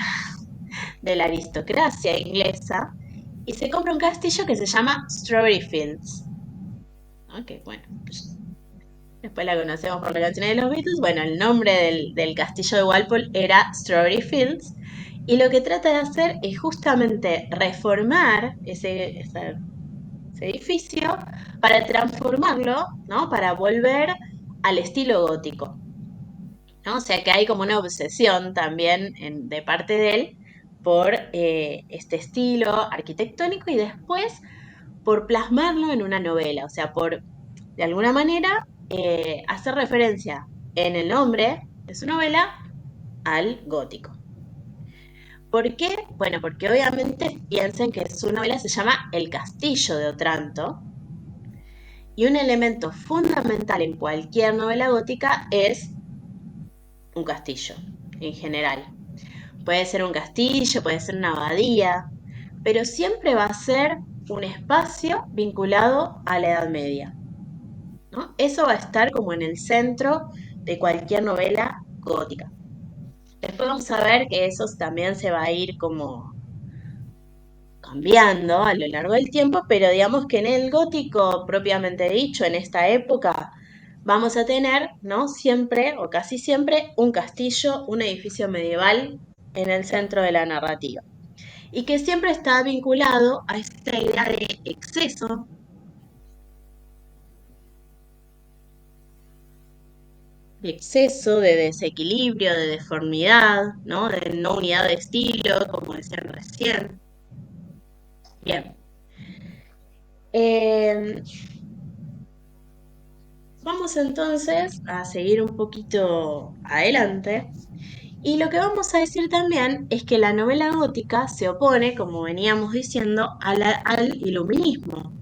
Speaker 1: de la aristocracia inglesa, y se compra un castillo que se llama Strawberry Fields. Ok, bueno, pues después la conocemos por la canción de los Beatles. Bueno, el nombre del castillo de Walpole era Strawberry Fields. Y lo que trata de hacer es justamente reformar ese edificio para transformarlo, ¿no? Para volver al estilo gótico, ¿no? O sea que hay como una obsesión también de parte de él por este estilo arquitectónico y después por plasmarlo en una novela, o sea, por de alguna manera hacer referencia en el nombre de su novela al gótico. ¿Por qué? Bueno, porque obviamente piensen que su novela se llama El Castillo de Otranto y un elemento fundamental en cualquier novela gótica es un castillo, en general. Puede ser un castillo, puede ser una abadía, pero siempre va a ser un espacio vinculado a la Edad Media, ¿no? Eso va a estar como en el centro de cualquier novela gótica. Después vamos a ver que eso también se va a ir como cambiando a lo largo del tiempo, pero digamos que en el gótico propiamente dicho, en esta época, vamos a tener, ¿no? Siempre o casi siempre un castillo, un edificio medieval en el centro de la narrativa. Y que siempre está vinculado a esta idea de exceso, de desequilibrio, de deformidad, ¿no? De no unidad de estilo, como decían recién. Bien. Vamos entonces a seguir un poquito adelante. Y lo que vamos a decir también es que la novela gótica se opone, como veníamos diciendo, al iluminismo.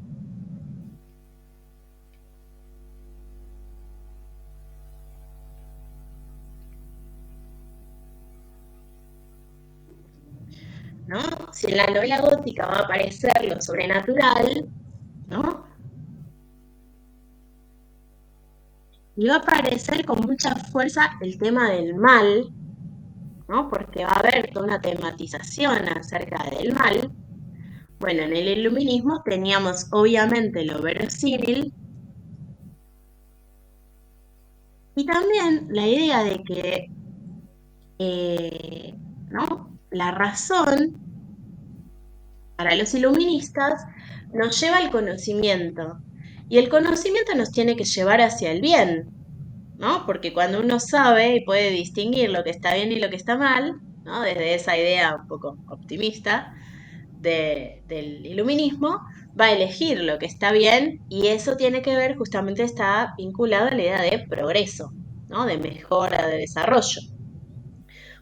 Speaker 1: ¿No? Si en la novela gótica va a aparecer lo sobrenatural, ¿no? Y va a aparecer con mucha fuerza el tema del mal, ¿no? Porque va a haber toda una tematización acerca del mal. Bueno, en el iluminismo teníamos obviamente lo verosímil y también la idea de que ¿no? La razón para los iluministas nos lleva al conocimiento y el conocimiento nos tiene que llevar hacia el bien, ¿no? Porque cuando uno sabe y puede distinguir lo que está bien y lo que está mal, ¿no? Desde esa idea un poco optimista del iluminismo, va a elegir lo que está bien y eso tiene que ver, justamente está vinculado a la idea de progreso, ¿no? De mejora, de desarrollo.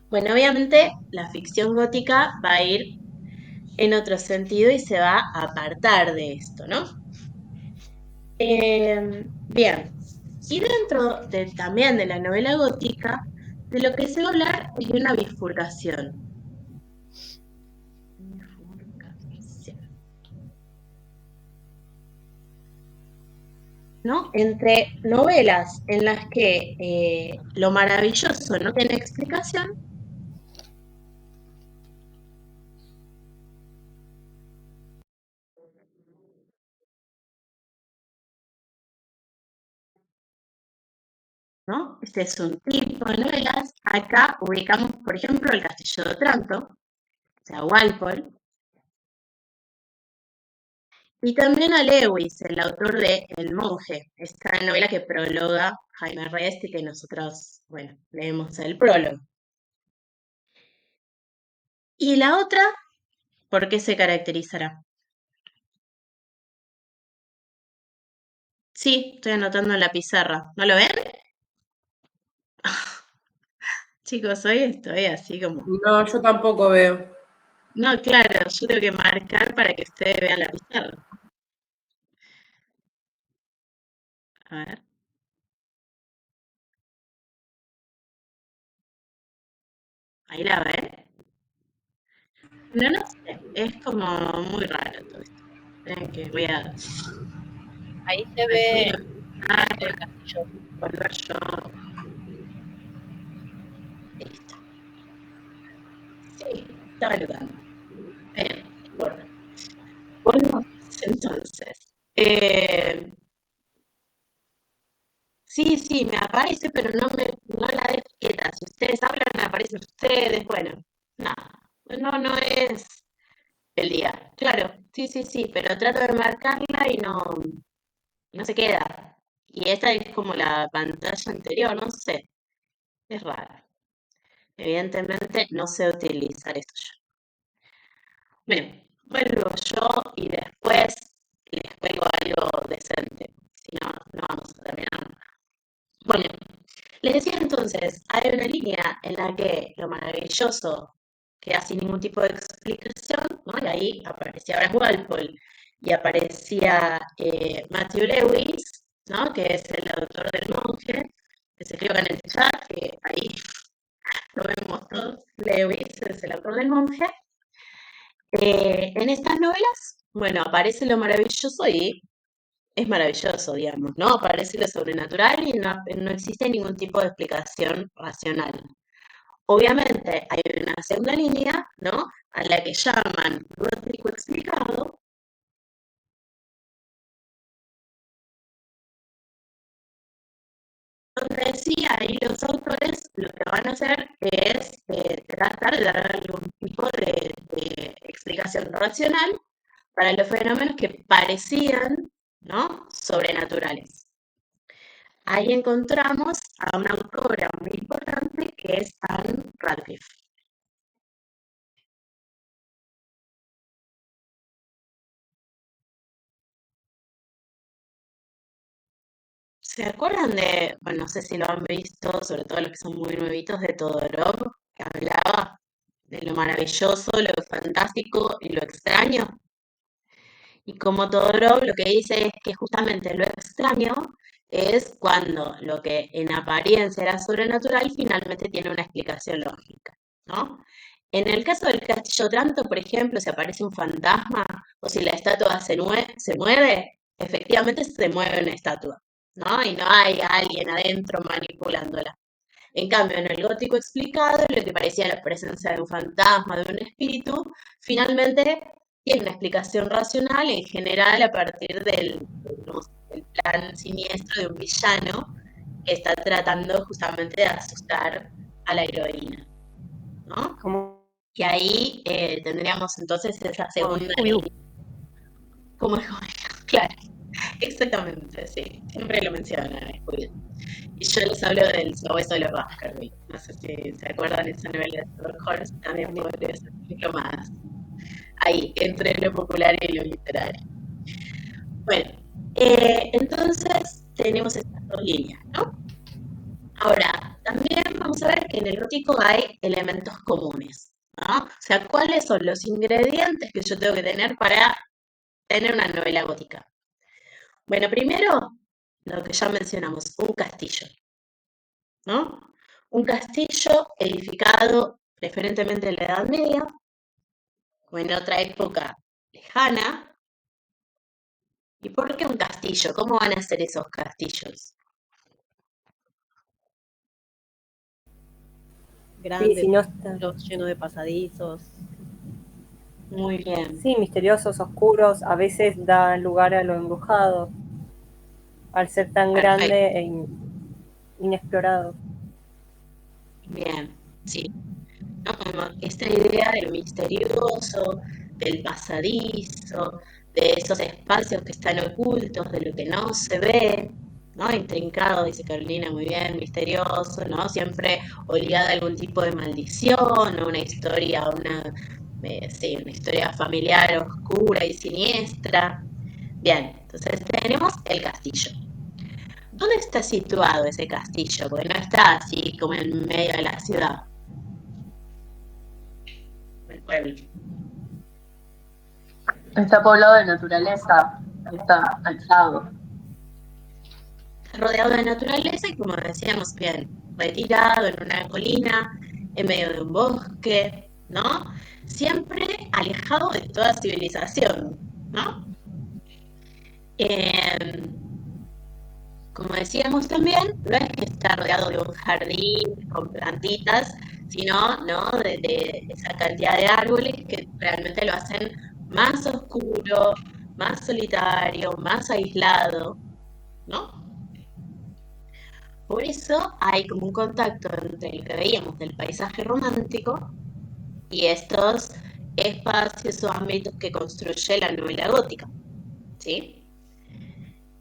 Speaker 1: Bueno, obviamente la ficción gótica va a ir en otro sentido y se va a apartar de esto, ¿no? Bien, y dentro también de la novela gótica, de lo que se va a hablar es de una bifurcación. ¿No? Entre novelas en las que lo maravilloso no tiene explicación, ¿no? Este es un tipo de novelas. Acá ubicamos, por ejemplo, El Castillo de Otranto, o sea, Walpole, y también a Lewis, el autor de El Monje, esta novela que prologa Jaime Rest y que nosotros, bueno, leemos el prólogo. Y la otra, ¿por qué se caracterizará? Sí, estoy anotando en la pizarra. ¿No lo ven? Chicos, hoy estoy así como...
Speaker 6: No, yo tampoco veo.
Speaker 1: No, claro, yo tengo que marcar para que ustedes vean la pizarra. A ver. Ahí la ven. No sé, es como muy raro todo esto. Esperen que voy a
Speaker 4: Ahí se
Speaker 1: subir
Speaker 4: ve
Speaker 1: la pizarra,
Speaker 4: el castillo.
Speaker 1: volver yo. Listo. Sí, estaba ayudando. Bien, bueno. Volvamos entonces. Sí, me aparece, pero no la de etiqueta. Si ustedes hablan, me aparecen ustedes. Bueno, nada. No es el día. Claro, sí, pero trato de marcarla y no se queda. Y esta es como la pantalla anterior, no sé. Es raro. Evidentemente no sé utilizar esto yo. Bueno, vuelvo yo y después les cuelgo algo decente. Si no, no vamos a terminar. Bueno, les decía entonces, hay una línea en la que lo maravilloso queda sin ningún tipo de explicación, ¿no? Y ahí aparecía Horace Walpole y aparecía Matthew Lewis, ¿no? Que es el autor del monje, que se escribe en el chat, que ahí lo vemos todos. Lewis es el autor del monje. En estas novelas, bueno, aparece lo maravilloso y es maravilloso, digamos, ¿no? Aparece lo sobrenatural y no existe ningún tipo de explicación racional. Obviamente hay una segunda línea, ¿no? A la que llaman gótico explicado, donde sí ahí los autores lo que van a hacer es tratar de dar algún tipo de explicación racional para los fenómenos que parecían, ¿no? Sobrenaturales. Ahí encontramos a una autora muy importante que es Anne Radcliffe. ¿Se acuerdan de, bueno, no sé si lo han visto, sobre todo los que son muy nuevitos, de Todorov, que hablaba de lo maravilloso, lo fantástico y lo extraño? Y como Todorov lo que dice es que justamente lo extraño es cuando lo que en apariencia era sobrenatural finalmente tiene una explicación lógica, ¿no? En el caso del Castillo Otranto, por ejemplo, si aparece un fantasma o si la estatua se mueve, efectivamente se mueve una estatua, ¿no? Y no hay alguien adentro manipulándola. En cambio, en el gótico explicado, lo que parecía la presencia de un fantasma, de un espíritu, finalmente tiene una explicación racional, en general a partir del plan siniestro de un villano que está tratando justamente de asustar a la heroína, ¿no?
Speaker 2: Como
Speaker 1: Y ahí tendríamos entonces esa segunda
Speaker 4: Scooby-Doo.
Speaker 1: línea. Como el claro, exactamente, sí, siempre lo mencionan, Scooby-Doo. Y yo les hablo del sabueso de los Baskerville. No sé si se acuerdan de esa novela de Dark Horse, también podría ser un poquito más ahí, entre lo popular y lo literario. Bueno, entonces tenemos estas dos líneas, ¿no? Ahora, también vamos a ver que en el gótico hay elementos comunes, ¿no? O sea, ¿cuáles son los ingredientes que yo tengo que tener para tener una novela gótica? Bueno, primero, lo que ya mencionamos, un castillo, ¿no? Un castillo edificado preferentemente en la Edad Media o en otra época lejana. ¿Y por qué un castillo? ¿Cómo van a ser esos castillos?
Speaker 2: sí,
Speaker 4: Grandes,
Speaker 2: si no está.
Speaker 4: llenos de pasadizos.
Speaker 1: Muy bien.
Speaker 2: Sí, misteriosos, oscuros, a veces dan lugar a lo embrujado, al ser tan
Speaker 1: Perfecto.
Speaker 2: grande e inexplorado.
Speaker 1: Bien, sí. ¿No? Como esta idea del misterioso, del pasadizo, de esos espacios que están ocultos, de lo que no se ve, ¿no? Intrincado, dice Carolina, muy bien, misterioso, ¿no? Siempre ligada a algún tipo de maldición, o una historia, sí, una historia familiar oscura y siniestra. Bien, entonces tenemos el castillo. ¿Dónde está situado ese castillo? Porque no está así como en medio de la ciudad. Bueno, pueblo.
Speaker 7: Está poblado de naturaleza, está aislado.
Speaker 1: Rodeado de naturaleza y, como decíamos bien, retirado en una colina, en medio de un bosque, ¿no? Siempre alejado de toda civilización, ¿no? Como decíamos también, no es que está rodeado de un jardín con plantitas, sino, ¿no?, de esa cantidad de árboles que realmente lo hacen más oscuro, más solitario, más aislado, ¿no? Por eso hay como un contacto entre lo que veíamos del paisaje romántico y estos espacios o ámbitos que construye la novela gótica, ¿sí?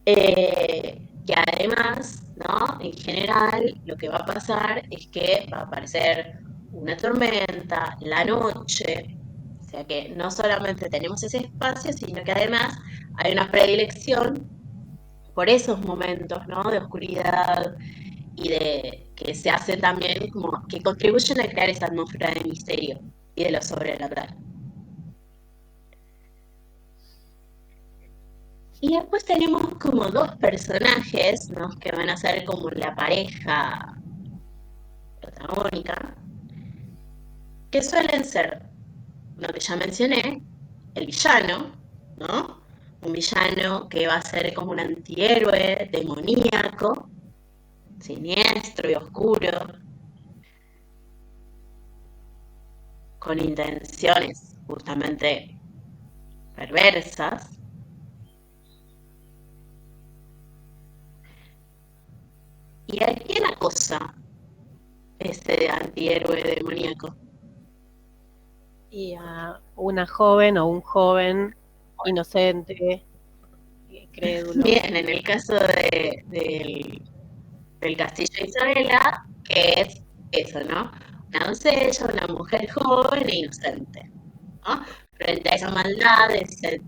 Speaker 1: Que además, ¿no?, en general, lo que va a pasar es que va a aparecer una tormenta, la noche, o sea que no solamente tenemos ese espacio, sino que además hay una predilección por esos momentos, ¿no?, de oscuridad y de que se hace también como que contribuyen a crear esa atmósfera de misterio y de lo sobrenatural. Y después tenemos como dos personajes, ¿no?, que van a ser como la pareja protagónica, que suelen ser lo que ya mencioné, el villano, ¿no? Un villano que va a ser como un antihéroe demoníaco, siniestro y oscuro, con intenciones justamente perversas. ¿Y a quién acosa este antihéroe demoníaco?
Speaker 4: Y a una joven o un joven inocente, crédulo.
Speaker 1: Bien, en el caso del castillo de Isabela, que es eso, ¿no? Una doncella, una mujer joven e inocente, ¿no? Frente a esa maldad, ese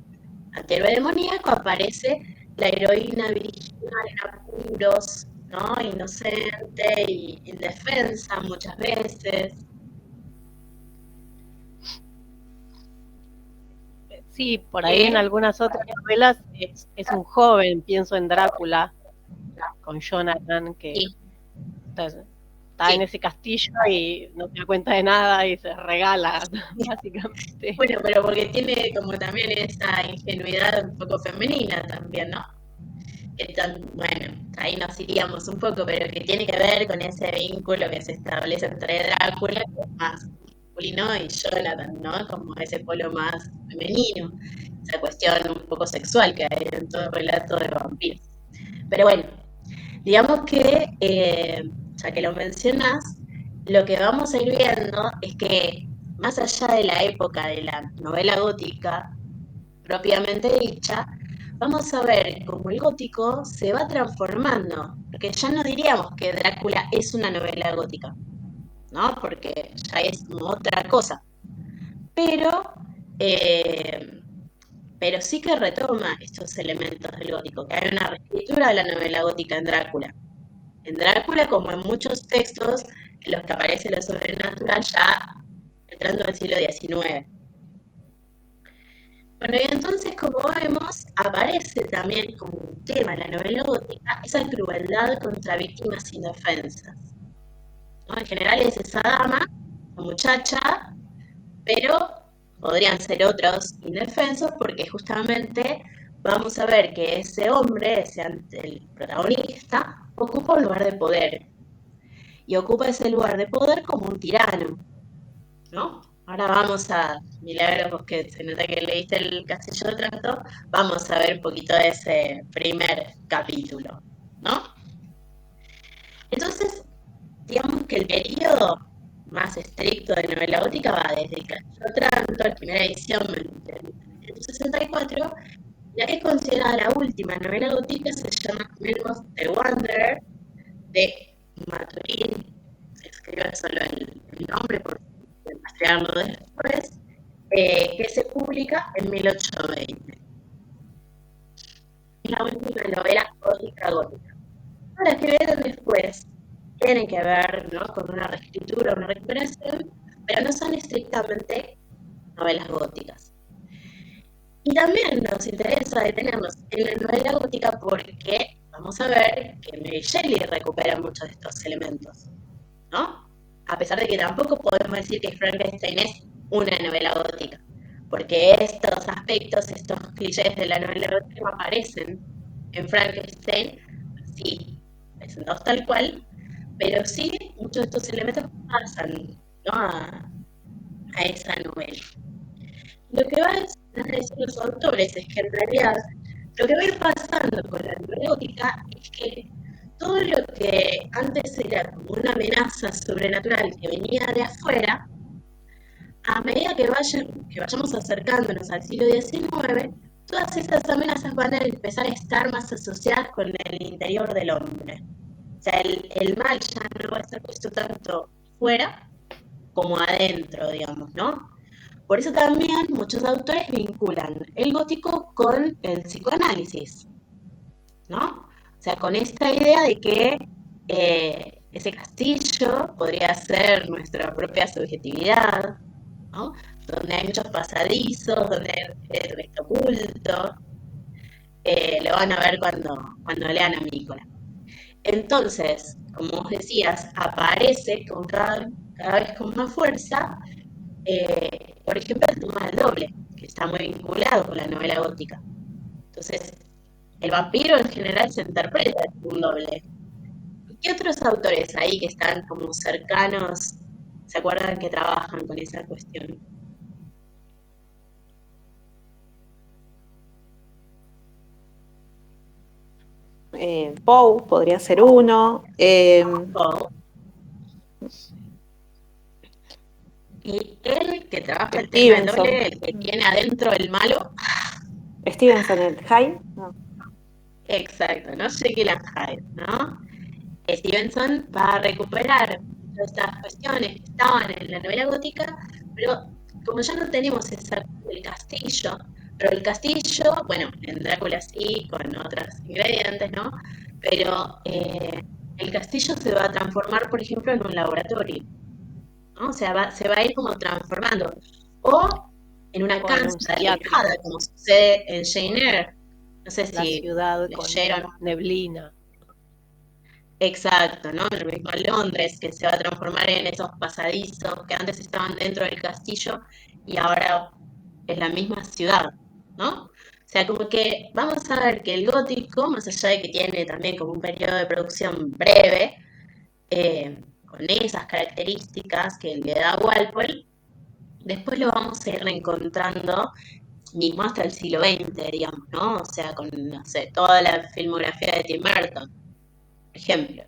Speaker 1: antihéroe demoníaco, aparece la heroína virginal en apuros, ¿no? Inocente y indefensa muchas veces.
Speaker 4: Sí, por ahí en algunas otras novelas es un joven, pienso en Drácula, con Jonathan, que
Speaker 1: Sí.
Speaker 4: está en ese castillo y no se da cuenta de nada y se regala, básicamente.
Speaker 1: Bueno, pero porque tiene como también esa ingenuidad un poco femenina también, ¿no? Bueno, ahí nos iríamos un poco, pero que tiene que ver con ese vínculo que se establece entre Drácula, que es más masculino, y Jonathan, ¿no? Como ese polo más femenino, esa cuestión un poco sexual que hay en todo relato de vampiros. Pero bueno, digamos que, ya que lo mencionas, lo que vamos a ir viendo es que más allá de la época de la novela gótica propiamente dicha, vamos a ver cómo el gótico se va transformando, porque ya no diríamos que Drácula es una novela gótica, ¿no? Porque ya es otra cosa. Pero sí que retoma estos elementos del gótico, que hay una reescritura de la novela gótica en Drácula. En Drácula, como en muchos textos en los que aparece lo sobrenatural ya entrando al siglo XIX. Bueno, y entonces, como vemos, aparece también como un tema en la novela gótica esa crueldad contra víctimas indefensas, ¿no? En general es esa dama, la muchacha, pero podrían ser otros indefensos porque justamente vamos a ver que ese hombre, el protagonista, ocupa un lugar de poder. Y ocupa ese lugar de poder como un tirano, ¿no? Ahora vamos a, Milagros, vos que se nota que leíste el Castillo de Otranto, vamos a ver un poquito de ese primer capítulo, ¿no? Entonces, digamos que el periodo más estricto de novela gótica va desde el Castillo de Otranto, la primera edición de 1964, la que es considerada la última novela gótica se llama Memoirs the Wanderer, de Maturin. Se escribe solo el nombre por rastrearlo después, que se publica en 1820. Es la última novela gótica. Ahora, que vienen después tienen que ver, ¿no?, con una reescritura, una recuperación, pero no son estrictamente novelas góticas. Y también nos interesa detenernos en la novela gótica porque vamos a ver que Mary Shelley recupera muchos de estos elementos, ¿no? A pesar de que tampoco podemos decir que Frankenstein es una novela gótica, porque estos aspectos, estos clichés de la novela gótica no aparecen en Frankenstein, sí, presentados tal cual, pero sí muchos de estos elementos pasan, ¿no? a esa novela. Lo que van a decir los autores es que en realidad lo que va a ir pasando con la novela gótica es que todo lo que antes era como una amenaza sobrenatural que venía de afuera, a medida que vayamos acercándonos al siglo XIX, todas esas amenazas van a empezar a estar más asociadas con el interior del hombre. O sea, el mal ya no va a estar puesto tanto fuera como adentro, digamos, ¿no? Por eso también muchos autores vinculan el gótico con el psicoanálisis, ¿no? O sea, con esta idea de que ese castillo podría ser nuestra propia subjetividad, ¿no? Donde hay muchos pasadizos, donde hay texto oculto. Lo van a ver cuando lean a Nicola. Entonces, como vos decías, aparece con cada vez con más fuerza, por ejemplo, el tema del doble, que está muy vinculado con la novela gótica. Entonces, el vampiro en general se interpreta como un doble. ¿Qué otros autores ahí que están como cercanos se acuerdan que trabajan con esa cuestión?
Speaker 5: Poe podría ser uno.
Speaker 1: Poe. Y él que trabaja el tema del doble, el que tiene adentro el malo.
Speaker 5: Stevenson, el Hyde. No.
Speaker 1: Exacto, ¿no? Jekyll and Hyde, ¿no? Stevenson va a recuperar todas estas cuestiones que estaban en la novela gótica, pero como ya no tenemos el castillo, pero el castillo, bueno, en Drácula sí, con otros ingredientes, ¿no? Pero el castillo se va a transformar, por ejemplo, en un laboratorio, ¿no? O sea, se va a ir como transformando. O en una cancha alejada, como sucede en Jane Eyre. No sé
Speaker 4: la
Speaker 1: si
Speaker 4: ciudad
Speaker 1: leyeron.
Speaker 4: con neblina.
Speaker 1: Exacto, ¿no? El mismo Londres, que se va a transformar en esos pasadizos que antes estaban dentro del castillo y ahora es la misma ciudad, ¿no? O sea, como que vamos a ver que el gótico, más allá de que tiene también como un periodo de producción breve, con esas características que le da Walpole, después lo vamos a ir reencontrando mismo hasta el siglo XX, digamos, ¿no? O sea, con, no sé, toda la filmografía de Tim Burton, por ejemplo,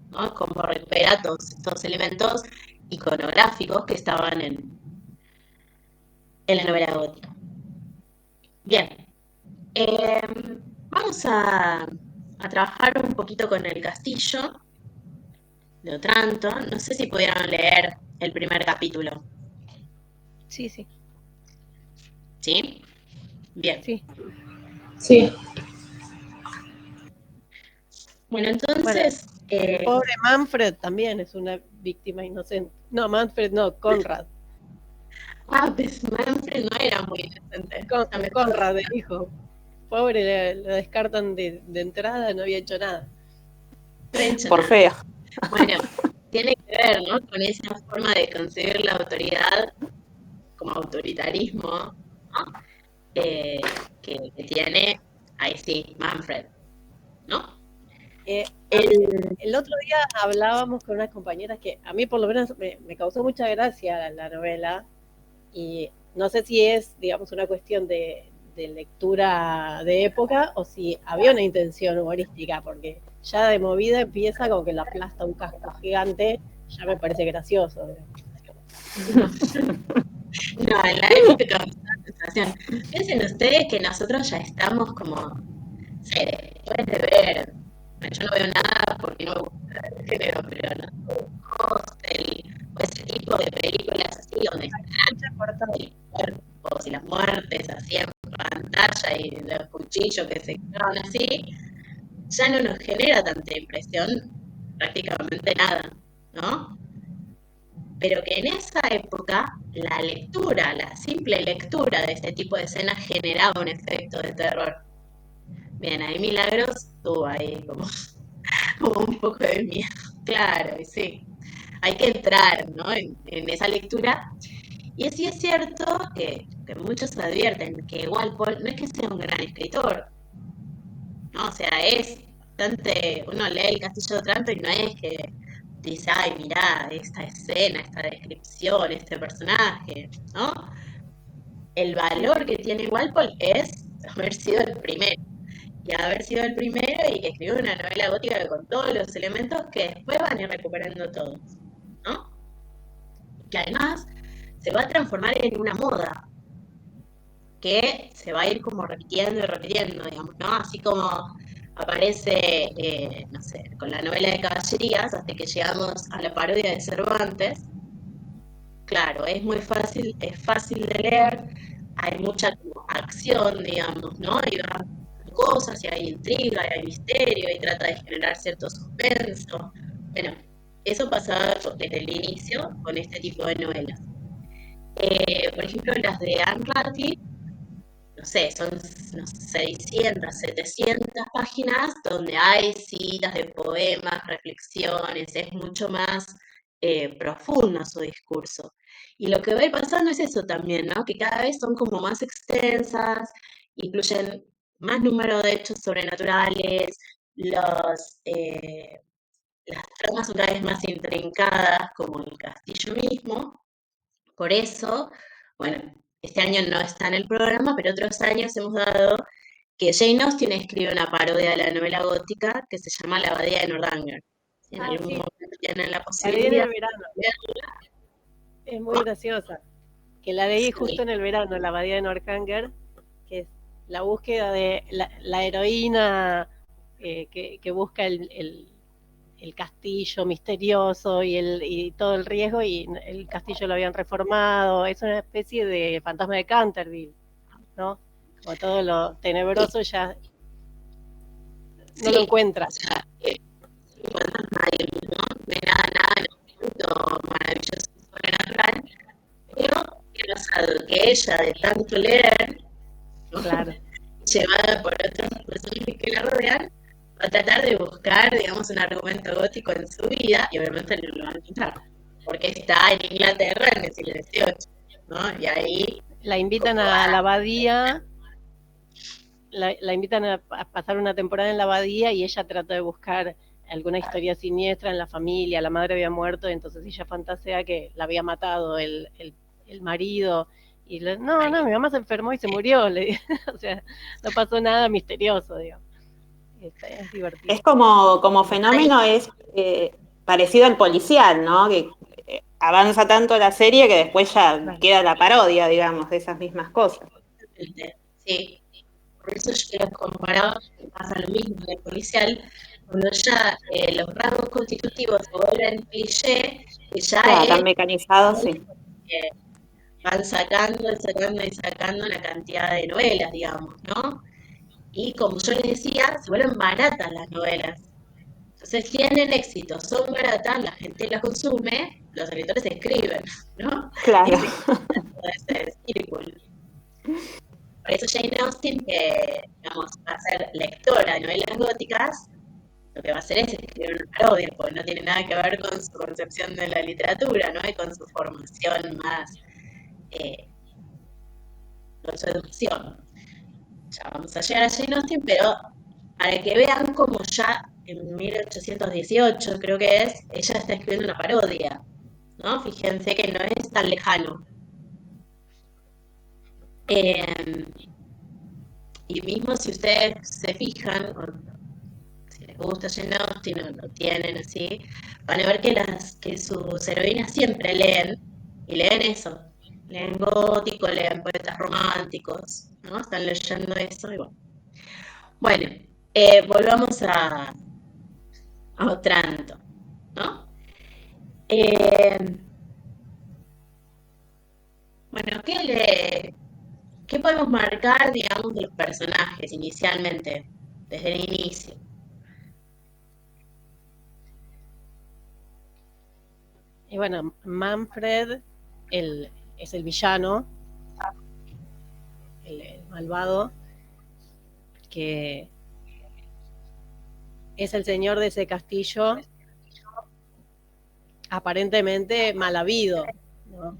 Speaker 1: ¿no? Como recupera todos estos elementos iconográficos que estaban en la novela gótica. Bien, vamos a trabajar un poquito con el castillo de Otranto. No sé si pudieron leer el primer capítulo.
Speaker 4: Sí, sí.
Speaker 1: ¿Sí? Bien.
Speaker 4: Sí.
Speaker 3: Sí.
Speaker 1: Bueno, entonces...
Speaker 4: el pobre Manfred también es una víctima inocente. No, Manfred no, Conrad.
Speaker 1: Ah, pues Manfred no era muy inocente.
Speaker 4: Conrad, el hijo. Pobre, lo descartan de entrada, no había hecho nada.
Speaker 5: Por feo.
Speaker 1: Bueno, tiene que ver, ¿no? Con esa forma de concebir la autoridad como autoritarismo, ¿no? Que tiene, ahí sí, Manfred, ¿no?
Speaker 4: El otro día hablábamos con unas compañeras que a mí por lo menos me causó mucha gracia la novela y no sé si es, digamos, una cuestión de lectura de época o si había una intención humorística, porque ya de movida empieza como que la aplasta un casco gigante, ya me parece gracioso.
Speaker 1: No, en la época me da la sensación. Piensen ustedes que nosotros ya estamos como, después de ver, bueno, yo no veo nada porque no me gusta el género, pero no, Hostel, o ese tipo de películas así donde están los cuerpos y las muertes así en pantalla y los cuchillos que se clavan así, ya no nos genera tanta impresión prácticamente nada, ¿no? pero que en esa época la lectura, la simple lectura de este tipo de escenas generaba un efecto de terror. Bien, ahí Milagros tuvo ahí como un poco de miedo, claro, y sí. Hay que entrar, ¿no? en esa lectura. Y sí es cierto que muchos advierten que Walpole no es que sea un gran escritor, ¿no? O sea, es bastante, uno lee El Castillo de Otranto y no es que dice, ay, mirá, esta escena, esta descripción, este personaje, ¿no? El valor que tiene Walpole es haber sido el primero. Y haber sido el primero y que escribió una novela gótica con todos los elementos que después van a ir recuperando todos, ¿no? Que además se va a transformar en una moda que se va a ir como repitiendo y repitiendo, digamos, ¿no? Así como aparece, no sé, con la novela de caballerías, hasta que llegamos a la parodia de Cervantes. Claro, es muy fácil, es fácil de leer, hay mucha como acción, digamos, ¿no? Y va cosas, y hay intriga, y hay misterio, y trata de generar cierto suspenso. Bueno, eso pasaba desde el inicio con este tipo de novelas. Por ejemplo, las de Anne Radcliffe, no sé, son no sé, 600, 700 páginas donde hay citas de poemas, reflexiones, es mucho más profundo su discurso. Y lo que va a ir pasando es eso también, ¿no? Que cada vez son como más extensas, incluyen más número de hechos sobrenaturales, las tramas son cada vez más intrincadas, como el castillo mismo. Por eso, bueno, este año no está en el programa, pero otros años hemos dado que Jane Austen escribe una parodia de la novela gótica que se llama La Abadía de Northanger. Si en algún
Speaker 4: Sí,
Speaker 1: momento tienen la
Speaker 4: la leí en
Speaker 1: posibilidad
Speaker 4: el verano,
Speaker 1: de verla,
Speaker 4: es muy graciosa. Que la leí justo
Speaker 1: sí,
Speaker 4: en el verano, La Abadía de Northanger, que es la búsqueda de la heroína que busca el castillo misterioso y todo el riesgo, y el castillo lo habían reformado. Es una especie de fantasma de Canterville, ¿no? Como todo lo tenebroso ya no lo
Speaker 1: sí,
Speaker 4: encuentra.
Speaker 1: o sea, no encuentras nadie, ¿no? No hay nada en absoluto maravilloso y sobrenatural, pero que ella de tanto leer, ¿no?
Speaker 4: Claro.
Speaker 1: Llevada por otros personajes que la rodean, va a tratar de buscar, digamos, un argumento gótico en su vida y obviamente no lo va a encontrar, porque está en Inglaterra en el siglo XVIII, ¿no? Y ahí,
Speaker 4: La invitan
Speaker 1: como
Speaker 4: a la
Speaker 1: va,
Speaker 4: abadía, la invitan a pasar una temporada en la abadía, y ella trata de buscar alguna historia siniestra en la familia. La madre había muerto, entonces ella fantasea que la había matado el marido. Y no, mi mamá se enfermó y se murió. O sea, no pasó nada misterioso, digamos. Es divertido.
Speaker 5: Es como fenómeno, es parecido al policial, ¿no? Que avanza tanto la serie que después ya
Speaker 4: Claro.
Speaker 5: queda la parodia, digamos, de esas mismas cosas.
Speaker 1: sí, por eso yo quiero comparar, pasa lo mismo en el policial, cuando ya los rasgos constitutivos se vuelven cliché, que ya
Speaker 5: Claro, tan
Speaker 1: es
Speaker 5: mecanizado, sí.
Speaker 1: que van sacando y sacando y sacando una cantidad de novelas, digamos, ¿no? Y como yo les decía, se vuelven baratas las novelas. Entonces tienen éxito, son baratas, la gente las consume, los escritores escriben, ¿no? Y
Speaker 5: Claro.
Speaker 1: se queda todo ese círculo. Por eso Jane Austen, que digamos, va a ser lectora de novelas góticas, lo que va a hacer es escribir una parodia, porque no tiene nada que ver con su concepción de la literatura, ¿no? Y con su formación más, con su educación. Ya vamos a llegar a Jane Austen, pero para que vean como ya en 1818, creo que es, ella está escribiendo una parodia, ¿no? Fíjense que no es tan lejano. Y mismo si ustedes se fijan, o si les gusta Jane Austen o lo tienen así, van a ver que sus heroínas siempre leen, y leen eso. Leen gótico, leen poetas románticos, ¿no? Están leyendo eso y bueno. Bueno, volvamos a Otranto, ¿no? Bueno, ¿qué podemos marcar, digamos, de los personajes inicialmente, desde el inicio?
Speaker 4: Y bueno, Manfred es el villano, el malvado, que es el señor de ese castillo, aparentemente mal habido, ¿no?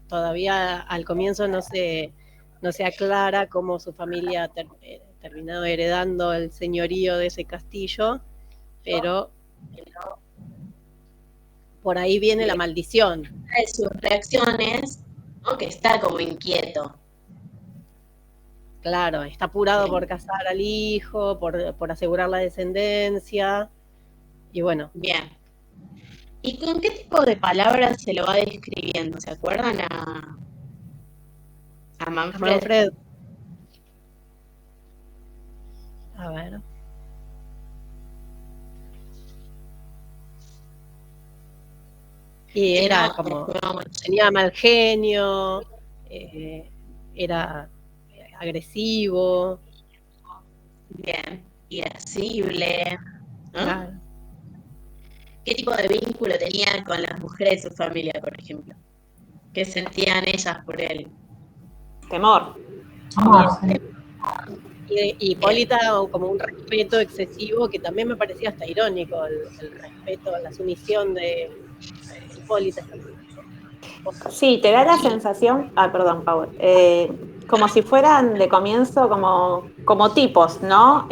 Speaker 4: Todavía al comienzo no se aclara cómo su familia ha terminado heredando el señorío de ese castillo, pero por ahí viene la maldición.
Speaker 1: De sus reacciones, ¿no? Que está como inquieto.
Speaker 4: Claro, está apurado por casar al hijo, por asegurar la descendencia, y bueno.
Speaker 1: Bien. ¿Y con qué tipo de palabras se lo va describiendo? ¿Se acuerdan a Manfred?
Speaker 4: Manfred. A ver. Y era como, tenía mal genio, era agresivo.
Speaker 1: Bien, irascible, ¿no?
Speaker 4: Claro.
Speaker 1: ¿Qué tipo de vínculo tenía con las mujeres de su familia, por ejemplo? ¿Qué sentían ellas por él?
Speaker 5: Temor.
Speaker 4: Y Hipólita como un respeto excesivo que también me parecía hasta irónico, el respeto, la sumisión de Hipólita.
Speaker 5: Sí, te da la sensación, perdón, Paul, como si fueran de comienzo como tipos, ¿no?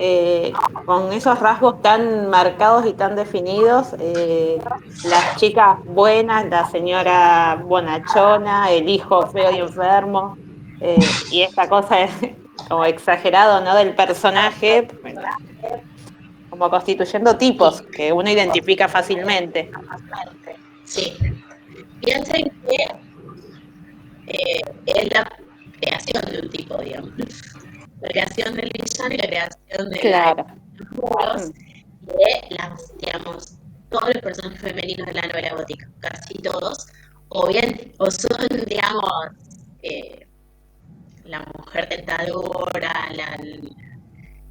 Speaker 5: Con esos rasgos tan marcados y tan definidos, las chicas buenas, la señora bonachona, el hijo feo y enfermo, y esta cosa es como exagerado, ¿no? Del personaje, como constituyendo tipos que uno identifica fácilmente.
Speaker 1: Sí. Piensen que es la creación de un tipo, digamos. La creación del villano y la creación de los de las, digamos, todos los personajes femeninos de la novela gótica, casi todos, o son, digamos, la mujer tentadora,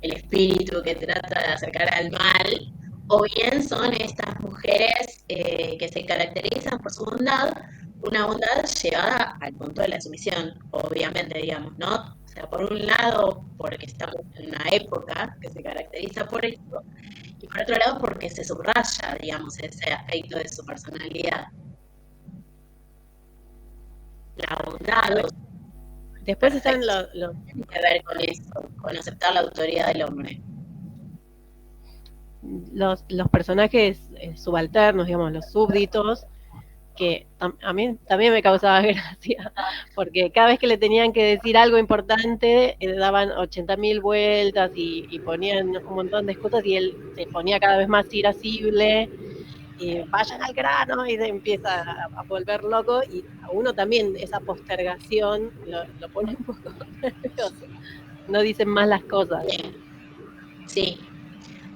Speaker 1: el espíritu que trata de acercar al mal, o bien son estas mujeres que se caracterizan por su bondad, una bondad llevada al punto de la sumisión, obviamente, digamos, ¿no? O sea, por un lado, porque estamos en una época que se caracteriza por esto, y por otro lado, porque se subraya, digamos, ese aspecto de su personalidad. La bondad.
Speaker 4: Después están
Speaker 1: tiene que ver con eso, con aceptar la autoridad del hombre.
Speaker 4: Los personajes subalternos, digamos, los súbditos, que a mí también me causaba gracia, porque cada vez que le tenían que decir algo importante, daban 80.000 vueltas y ponían un montón de excusas y él se ponía cada vez más irascible, y vayan al grano, y se empieza a volver loco, y a uno también esa postergación lo pone un poco nervioso. No dicen más las cosas.
Speaker 1: Bien. Sí.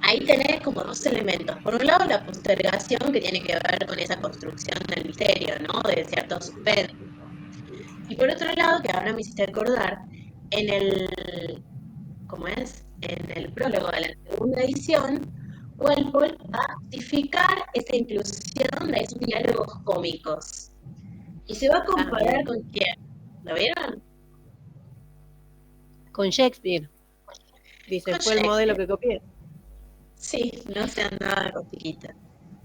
Speaker 1: Ahí tenés como dos elementos. Por un lado, la postergación, que tiene que ver con esa construcción del misterio, ¿no? De cierto suspenso. Y por otro lado, que ahora me hiciste acordar, en el prólogo de la segunda edición, Walpole va a justificar esta inclusión de esos diálogos cómicos. Y se va a comparar con quién. ¿Lo vieron?
Speaker 4: Con Shakespeare. Dice, fue el modelo que copié.
Speaker 1: Sí, no se andaba de costiquita.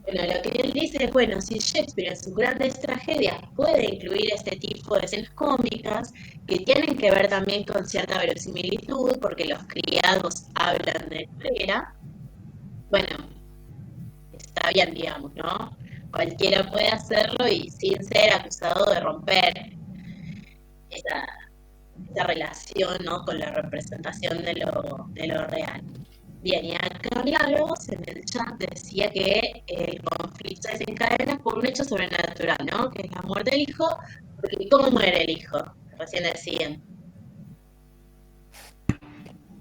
Speaker 1: Bueno, lo que él dice es, bueno, si Shakespeare en sus grandes tragedias puede incluir este tipo de escenas cómicas que tienen que ver también con cierta verosimilitud, porque los criados hablan de manera, bueno, está bien, digamos, ¿no? Cualquiera puede hacerlo y sin ser acusado de romper esa relación, ¿no? Con la representación de lo real. Bien, y acá Milagros en el chat decía que el conflicto se desencadena por un hecho sobrenatural, ¿no? Que es la muerte del hijo, porque ¿cómo muere el hijo? Recién decían.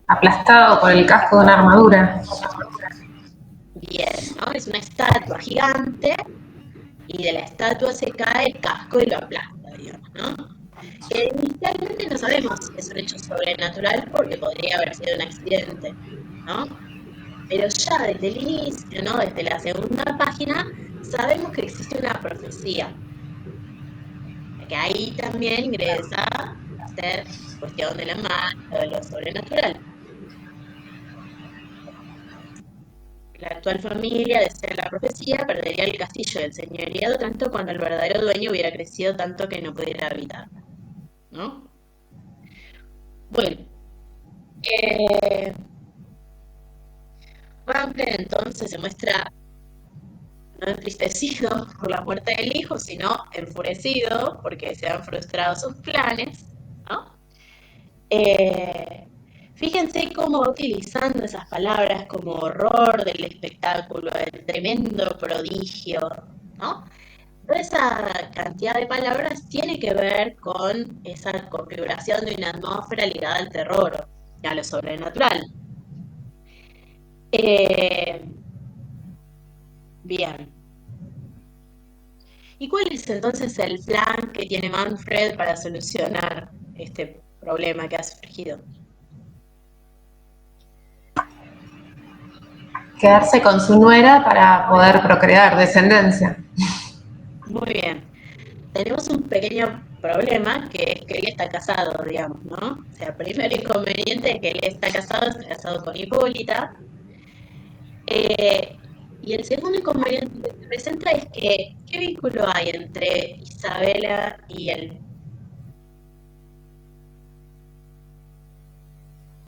Speaker 3: Aplastado por el casco de una armadura.
Speaker 1: Bien, ¿no? Es una estatua gigante y de la estatua se cae el casco y lo aplasta, digamos, ¿no? Inicialmente no sabemos si es un hecho sobrenatural porque podría haber sido un accidente, ¿no? Pero ya desde el inicio, ¿no? Desde la segunda página, sabemos que existe una profecía, que ahí también ingresa esta cuestión de la magia, de lo sobrenatural. La actual familia, de ser la profecía, perdería el castillo del señorío de Otranto cuando el verdadero dueño hubiera crecido tanto que no pudiera habitarlo, ¿no? Bueno, Manfred entonces se muestra no entristecido por la muerte del hijo, sino enfurecido porque se han frustrado sus planes, ¿no? Fíjense cómo va utilizando esas palabras como horror del espectáculo, el tremendo prodigio, ¿no? Toda esa cantidad de palabras tiene que ver con esa configuración de una atmósfera ligada al terror y a lo sobrenatural. Bien. ¿Y cuál es entonces el plan que tiene Manfred para solucionar este problema que ha surgido?
Speaker 3: Quedarse con su nuera para poder procrear descendencia.
Speaker 1: Muy bien. Tenemos un pequeño problema, que es que él está casado, digamos, ¿no? O sea, primero inconveniente es que él está casado con Hipólita. Y el segundo inconveniente que se presenta es que, ¿qué vínculo hay entre Isabela y el